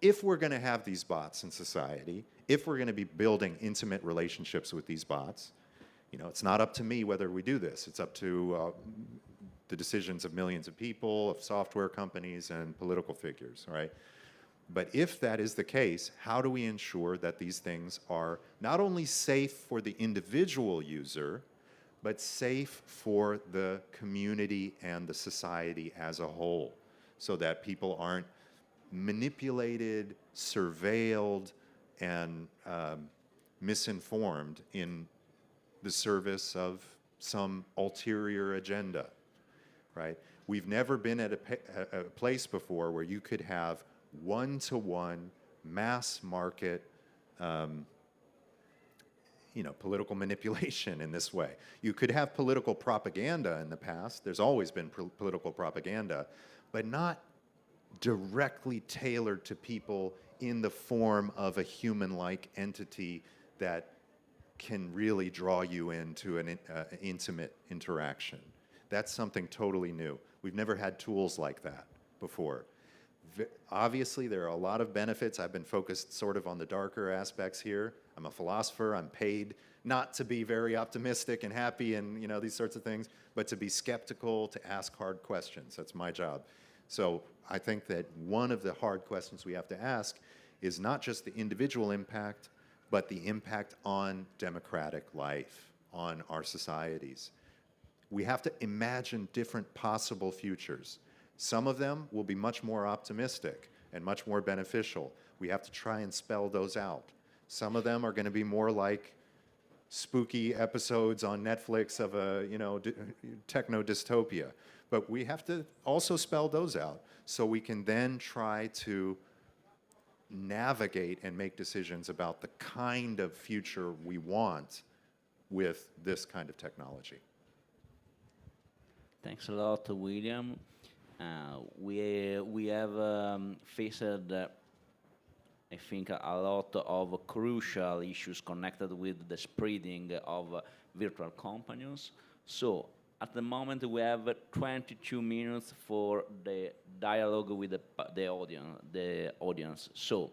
if we're going to have these bots in society, if we're going to be building intimate relationships with these bots, it's not up to me whether we do this. It's up to the decisions of millions of people, of software companies, and political figures, right? But if that is the case, how do we ensure that these things are not only safe for the individual user, but safe for the community and the society as a whole, so that people aren't manipulated, surveilled, and misinformed in the service of some ulterior agenda, right? We've never been at a place before where you could have one-to-one mass market political manipulation in this way. You could have political propaganda in the past. There's always been political propaganda, but not directly tailored to people in the form of a human-like entity that can really draw you into an intimate interaction. That's something totally new. We've never had tools like that before. Obviously, there are a lot of benefits. I've been focused sort of on the darker aspects here. I'm a philosopher. I'm paid not to be very optimistic and happy and these sorts of things, but to be skeptical, to ask hard questions. That's my job. So I think that one of the hard questions we have to ask is not just the individual impact, but the impact on democratic life, on our societies. We have to imagine different possible futures. Some of them will be much more optimistic and much more beneficial. We have to try and spell those out. Some of them are going to be more like spooky episodes on Netflix of a techno dystopia. But we have to also spell those out so we can then try to navigate and make decisions about the kind of future we want with this kind of technology. Thanks a lot, William. We have faced, I think, a lot of crucial issues connected with the spreading of virtual companions. So at the moment, we have 22 minutes for the dialogue with the audience. So,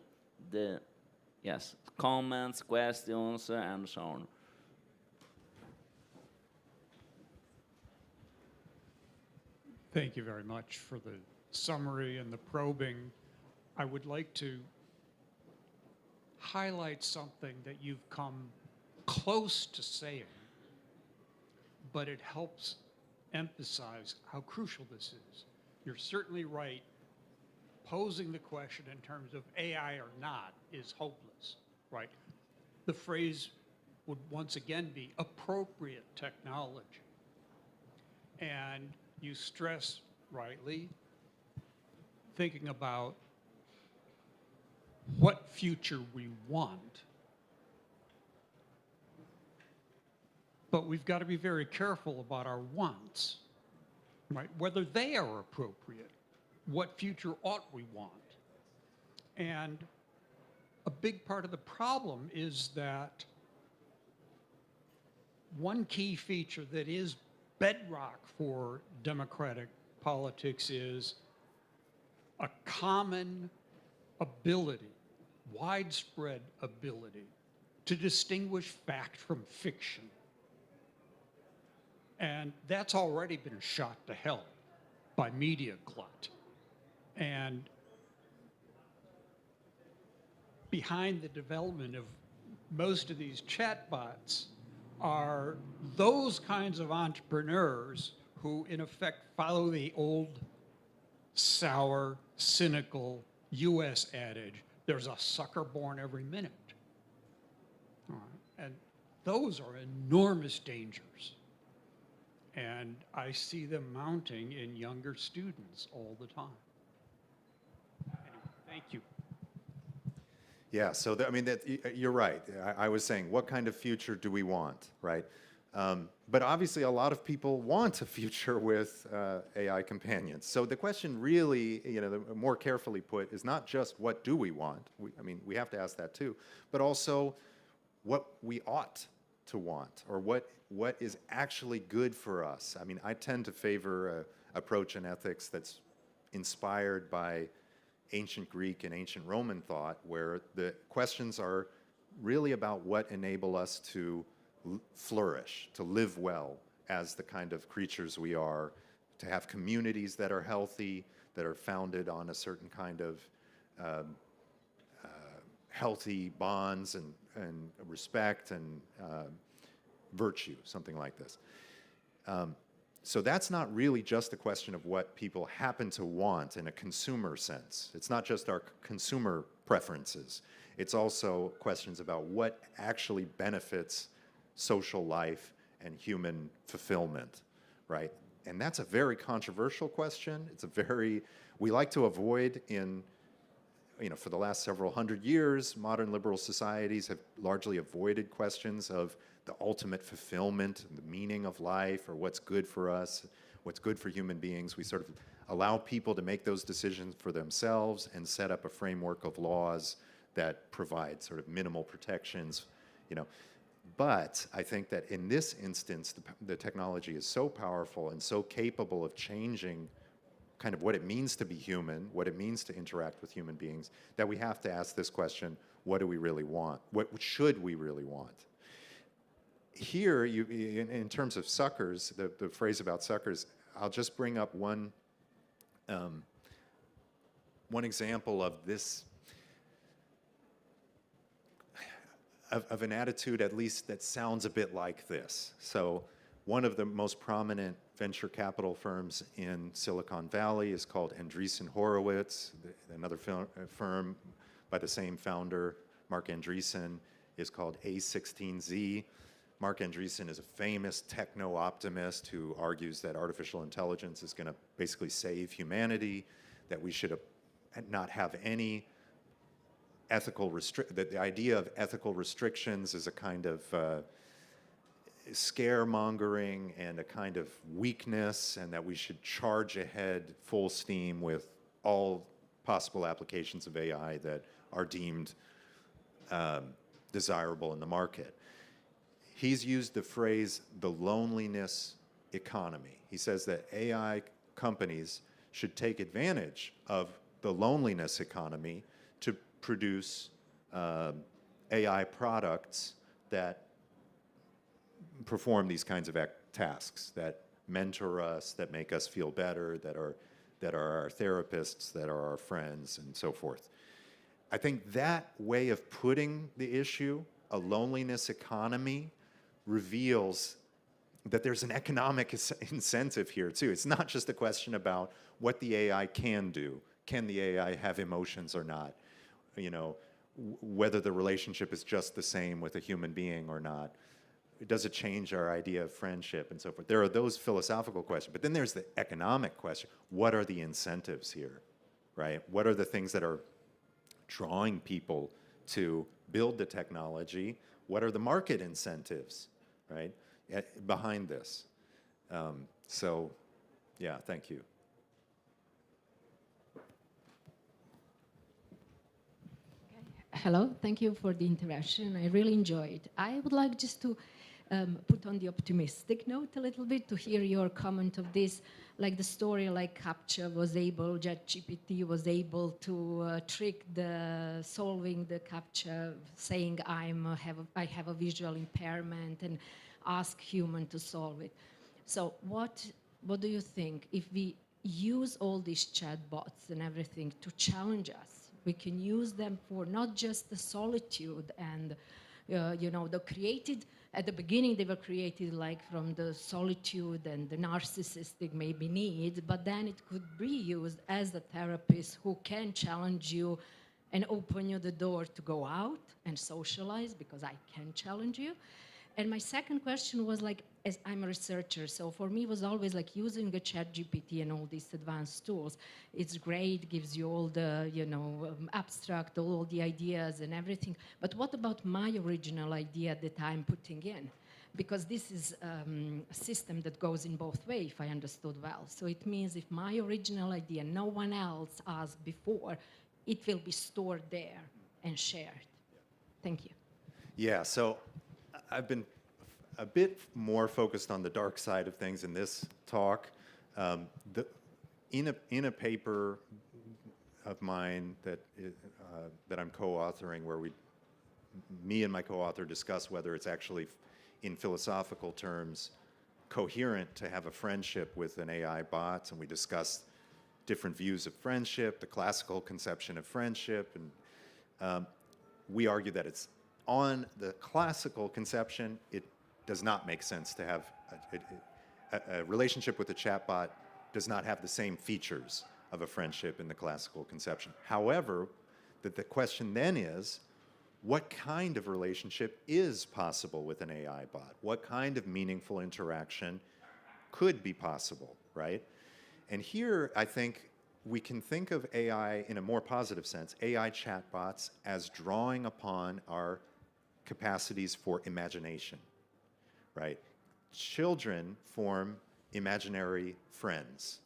comments, questions, and so on. Thank you very much for the summary and the probing. I would like to highlight something that you've come close to saying, but it helps emphasize how crucial this is. You're certainly right. Posing the question in terms of AI or not is hopeless, right? The phrase would once again be appropriate technology. And you stress rightly thinking about what future we want. But we've got to be very careful about our wants, right? Whether they are appropriate, what future ought we want? And a big part of the problem is that one key feature that is bedrock for democratic politics is a common ability, widespread ability to distinguish fact from fiction. And that's already been shot to hell by media glut. And behind the development of most of these chatbots are those kinds of entrepreneurs who, in effect, follow the old, sour, cynical US adage, there's a sucker born every minute. All right. And those are enormous dangers. And I see them mounting in younger students all the time. Anyway, thank you. Yeah, so you're right. I was saying, what kind of future do we want, right? But obviously, a lot of people want a future with AI companions. So the question really, more carefully put, is not just what do we want. We have to ask that too, but also what we ought to want, or what is actually good for us. I tend to favor an approach in ethics that's inspired by ancient Greek and ancient Roman thought, where the questions are really about what enable us to flourish, to live well as the kind of creatures we are, to have communities that are healthy, that are founded on a certain kind of healthy bonds and respect and virtue, something like this. So that's not really just a question of what people happen to want in a consumer sense. It's not just our consumer preferences. It's also questions about what actually benefits social life and human fulfillment, right? And that's a very controversial question. It's a very, we like to avoid in, for the last several hundred years, modern liberal societies have largely avoided questions of the ultimate fulfillment, the meaning of life, or what's good for us, what's good for human beings. We sort of allow people to make those decisions for themselves and set up a framework of laws that provide sort of minimal protections, But I think that in this instance, the technology is so powerful and so capable of changing kind of what it means to be human, what it means to interact with human beings, that we have to ask this question: what do we really want? What should we really want? Here, in terms of suckers, the phrase about suckers, I'll just bring up one example of this, of an attitude, at least, that sounds a bit like this. So one of the most prominent venture capital firms in Silicon Valley is called Andreessen Horowitz. Another firm by the same founder, Mark Andreessen, is called A16Z. Mark Andreessen is a famous techno-optimist who argues that artificial intelligence is going to basically save humanity, that we should not have any ethical that the idea of ethical restrictions is a kind of scaremongering and a kind of weakness, and that we should charge ahead full steam with all possible applications of AI that are deemed desirable in the market. He's used the phrase the loneliness economy. He says that AI companies should take advantage of the loneliness economy to produce AI products that perform these kinds of tasks, that mentor us, that make us feel better, that are our therapists, that are our friends, and so forth. I think that way of putting the issue, a loneliness economy, reveals that there's an economic incentive here too. It's not just a question about what the AI can do. Can the AI have emotions or not? Whether the relationship is just the same with a human being or not. Does it change our idea of friendship and so forth? There are those philosophical questions, but then there's the economic question. What are the incentives here, right? What are the things that are drawing people to build the technology? What are the market incentives, right, behind this? So, yeah, thank you. Hello, thank you for the interaction. I really enjoyed it. I would like just to put on the optimistic note a little bit to hear your comment of this, like the story like CAPTCHA was able, ChatGPT was able to trick the solving the CAPTCHA, saying I have a visual impairment, and ask human to solve it. So what do you think if we use all these chatbots and everything to challenge us? We can use them for not just the solitude and, the created, at the beginning they were created like from the solitude and the narcissistic maybe need, but then it could be used as a therapist who can challenge you and open you the door to go out and socialize, because I can challenge you. And my second question was like, as I'm a researcher, so for me it was always like using the ChatGPT and all these advanced tools. It's great, gives you all the, abstract, all the ideas and everything. But what about my original idea that I'm putting in? Because this is a system that goes in both ways, if I understood well. So it means if my original idea, no one else asked before, it will be stored there and shared. Thank you. Yeah, so I've been a bit more focused on the dark side of things in this talk. In a paper of mine that I'm co-authoring, where me and my co-author discuss whether it's actually, in philosophical terms, coherent to have a friendship with an AI bot, and we discussed different views of friendship, the classical conception of friendship, and we argue that it's on the classical conception, it does not make sense to have a relationship with a chatbot does not have the same features of a friendship in the classical conception. However, the question then is, what kind of relationship is possible with an AI bot? What kind of meaningful interaction could be possible, right? And here, I think we can think of AI in a more positive sense, AI chatbots as drawing upon our capacities for imagination, right? Children form imaginary friends.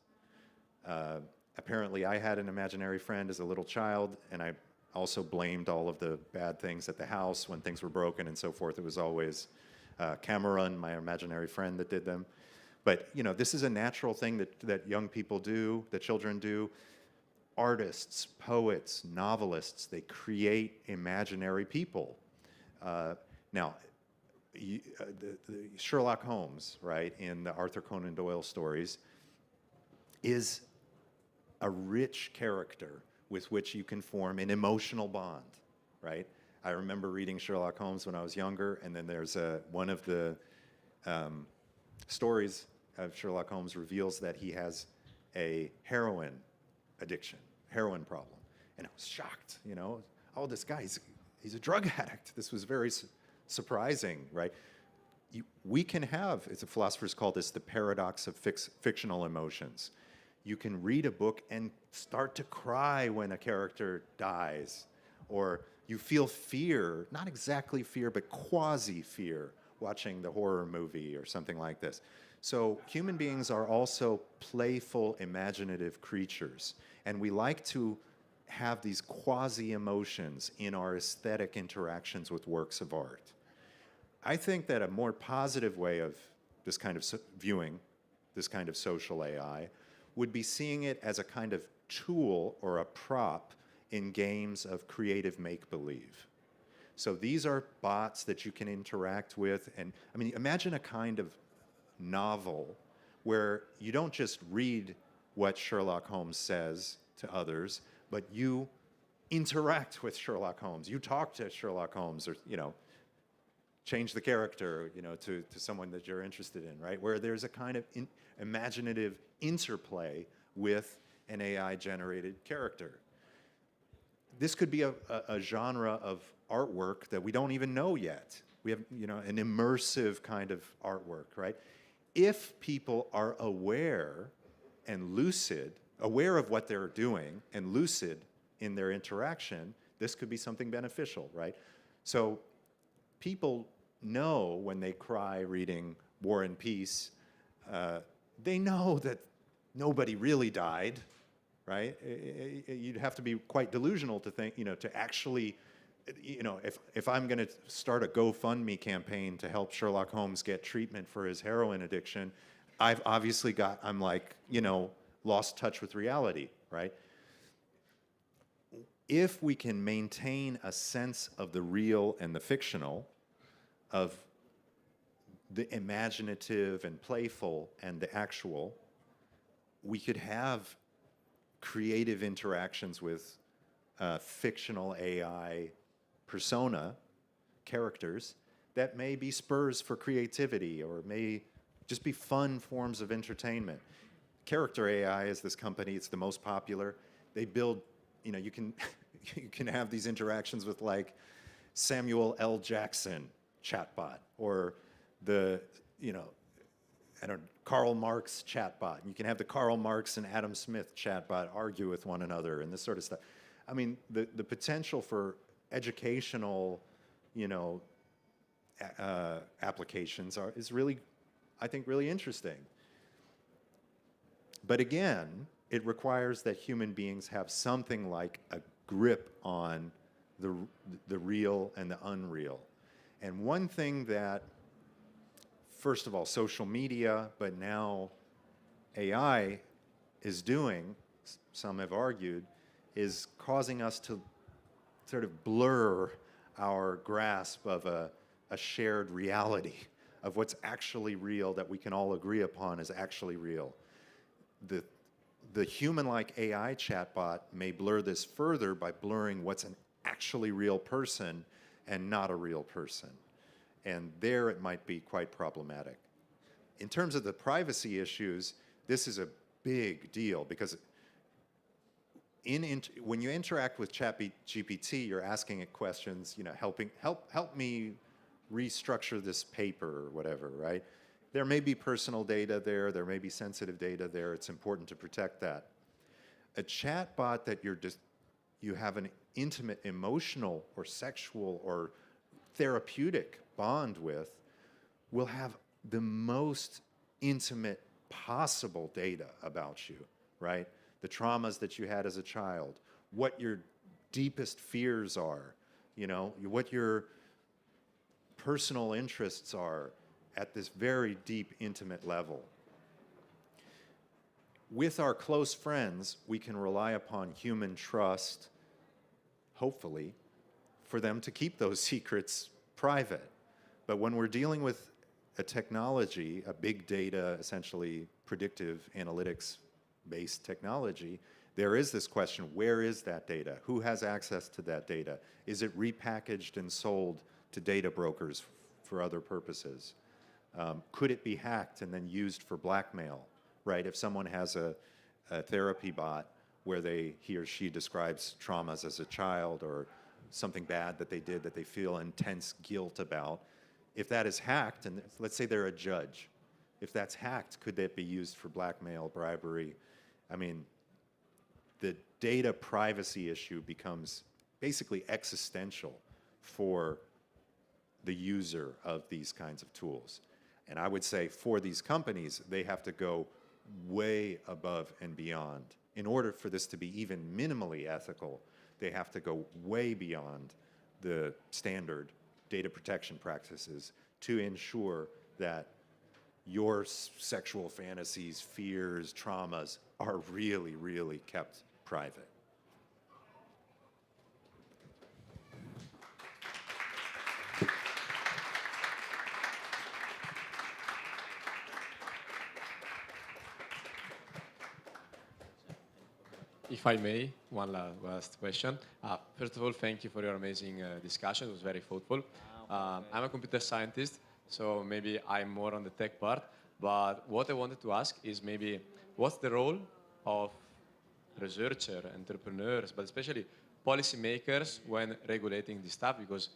Apparently, I had an imaginary friend as a little child, and I also blamed all of the bad things at the house when things were broken and so forth. It was always Cameron, my imaginary friend, that did them. But you know, this is a natural thing that young people do, that children do. Artists, poets, novelists, they create imaginary people. Now, the Sherlock Holmes, right, in the Arthur Conan Doyle stories, is a rich character with which you can form an emotional bond, right? I remember reading Sherlock Holmes when I was younger, and then there's one of the stories of Sherlock Holmes reveals that he has a heroin addiction, heroin problem. And I was shocked, you know, oh, this guy, he's a drug addict. This was very surprising, right? We can have, it's a philosophers call this the paradox of fictional emotions. You can read a book and start to cry when a character dies, or you feel fear, not exactly fear, but quasi-fear, watching the horror movie or something like this. So human beings are also playful, imaginative creatures, and we like to have these quasi-emotions in our aesthetic interactions with works of art. I think that a more positive way of this kind of viewing this kind of social AI would be seeing it as a kind of tool or a prop in games of creative make-believe. So these are bots that you can interact with, and I mean, imagine a kind of novel where you don't just read what Sherlock Holmes says to others, but you interact with Sherlock Holmes. You talk to Sherlock Holmes, or, you know, change the character, you know, to someone that you're interested in, right? Where there's a kind of imaginative interplay with an AI-generated character. This could be a genre of artwork that we don't even know yet. We have, you know, an immersive kind of artwork, right? If people are aware and lucid, aware of what they're doing and lucid in their interaction, this could be something beneficial, right? So people know when they cry reading War and Peace, they know that nobody really died, right? You'd have to be quite delusional to think, you know, to actually, you know, if I'm going to start a GoFundMe campaign to help Sherlock Holmes get treatment for his heroin addiction, I've obviously I'm like, you know, lost touch with reality, right? If we can maintain a sense of the real and the fictional, of the imaginative and playful and the actual, we could have creative interactions with fictional AI persona characters that may be spurs for creativity or may just be fun forms of entertainment. Character AI is this company, it's the most popular. They build, you know, you can you can have these interactions with like Samuel L. Jackson chatbot, or the, you know, I don't know, Karl Marx chatbot. You can have the Karl Marx and Adam Smith chatbot argue with one another and this sort of stuff. I mean, the potential for educational, you know, applications is really, I think, really interesting. But again, it requires that human beings have something like a grip on the real and the unreal. And one thing that, first of all, social media, but now AI is doing, some have argued, is causing us to sort of blur our grasp of a shared reality, of what's actually real that we can all agree upon is actually real. The human-like AI chatbot may blur this further by blurring what's an actually real person and not a real person. And there it might be quite problematic. In terms of the privacy issues, this is a big deal because when you interact with ChatGPT, you're asking it questions, you know, help me restructure this paper or whatever, right? There may be personal data there may be sensitive data there. It's important to protect that. A chatbot that you have an intimate emotional or sexual or therapeutic bond with will have the most intimate possible data about you, right? The traumas that you had as a child, what your deepest fears are, you know, what your personal interests are at this very deep, intimate level. With our close friends, we can rely upon human trust, hopefully, for them to keep those secrets private. But when we're dealing with a technology, a big data, essentially predictive analytics-based technology, there is this question, where is that data? Who has access to that data? Is it repackaged and sold to data brokers for other purposes? Could it be hacked and then used for blackmail, right? If someone has a therapy bot where he or she describes traumas as a child or something bad that they did that they feel intense guilt about, if that is hacked, and let's say they're a judge, if that's hacked, could that be used for blackmail, bribery? I mean, the data privacy issue becomes basically existential for the user of these kinds of tools. And I would say for these companies, they have to go way above and beyond. In order for this to be even minimally ethical, they have to go way beyond the standard data protection practices to ensure that your sexual fantasies, fears, traumas are really, really kept private. If I may, one last question. First of all, thank you for your amazing discussion. It was very thoughtful. I'm a computer scientist, so maybe I'm more on the tech part. But what I wanted to ask is maybe what's the role of researchers, entrepreneurs, but especially policymakers when regulating this stuff? Because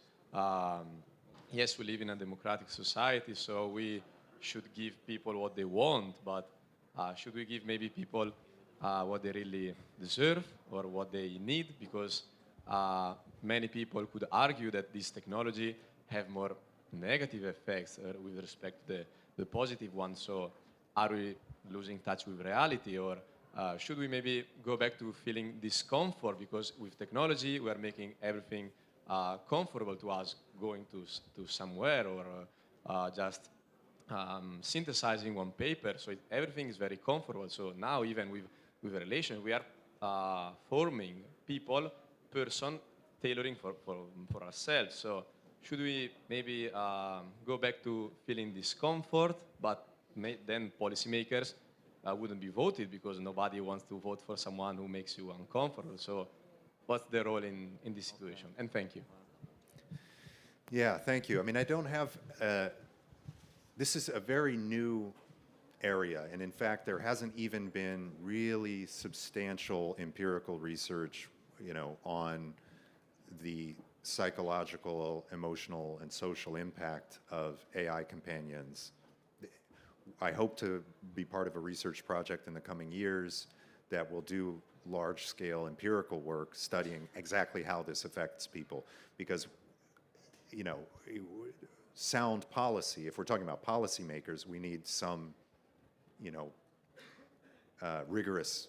yes, we live in a democratic society, so we should give people what they want, but should we give maybe people what they really deserve or what they need? Because many people could argue that this technology have more negative effects with respect to the positive ones. So are we losing touch with reality, or should we maybe go back to feeling discomfort? Because with technology, we are making everything comfortable to us, going to somewhere or just synthesizing one paper. So everything is very comfortable. So now even with a relation, we are forming people, person, tailoring for ourselves. So should we maybe go back to feeling discomfort, but then policymakers wouldn't be voted because nobody wants to vote for someone who makes you uncomfortable. So what's the role in this situation? And thank you. Yeah, thank you. I mean, I don't have, this is a very new area, and in fact, there hasn't even been really substantial empirical research, you know, on the psychological, emotional, and social impact of AI companions. I hope to be part of a research project in the coming years that will do large-scale empirical work studying exactly how this affects people, because, you know, sound policy, if we're talking about policymakers, we need some, you know, rigorous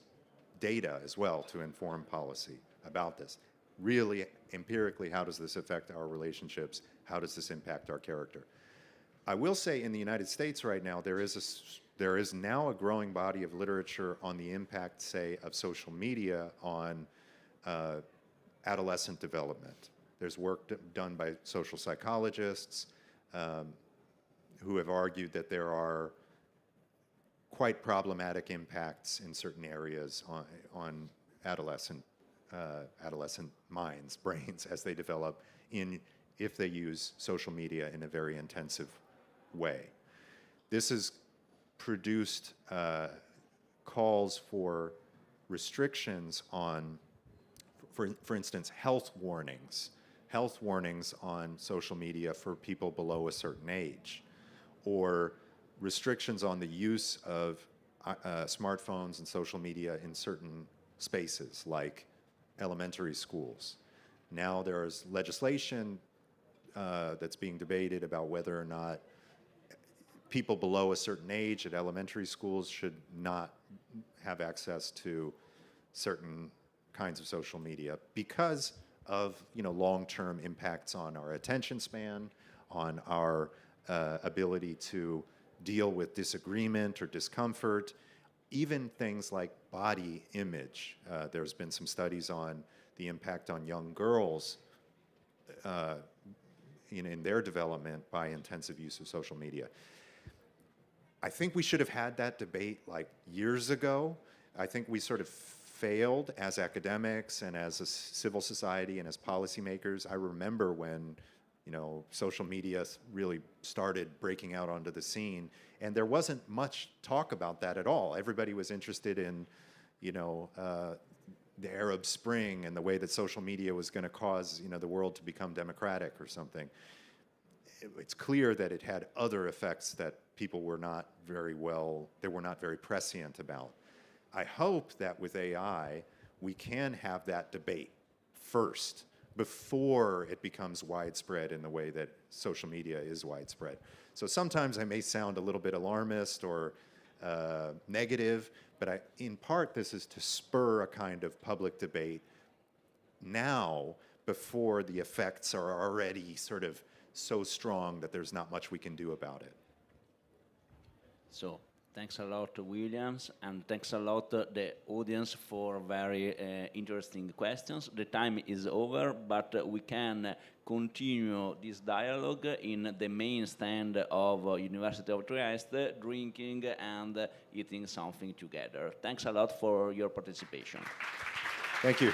data as well to inform policy about this. Really, empirically, how does this affect our relationships? How does this impact our character? I will say in the United States right now, there is now a growing body of literature on the impact, say, of social media on adolescent development. There's work done by social psychologists, who have argued that there are quite problematic impacts in certain areas on adolescent minds, brains, as they develop if they use social media in a very intensive way. This has produced calls for restrictions on, for instance, health warnings on social media for people below a certain age, or restrictions on the use of smartphones and social media in certain spaces like elementary schools. Now there's legislation that's being debated about whether or not people below a certain age at elementary schools should not have access to certain kinds of social media because of long-term impacts on our attention span, on our ability to deal with disagreement or discomfort, even things like body image. There's been some studies on the impact on young girls in their development by intensive use of social media. I think we should have had that debate like years ago. I think we sort of failed as academics and as a civil society and as policymakers. I remember when social media really started breaking out onto the scene, and there wasn't much talk about that at all. Everybody was interested in, the Arab Spring and the way that social media was going to cause, the world to become democratic or something. It's clear that it had other effects that people were not very prescient about. I hope that with AI, we can have that debate first, before it becomes widespread in the way that social media is widespread. So sometimes I may sound a little bit alarmist or negative, but in part this is to spur a kind of public debate now before the effects are already sort of so strong that there's not much we can do about it. So thanks a lot, Williams, and thanks a lot the audience for very interesting questions. The time is over, but we can continue this dialogue in the main stand of University of Trieste, drinking and eating something together. Thanks a lot for your participation. Thank you.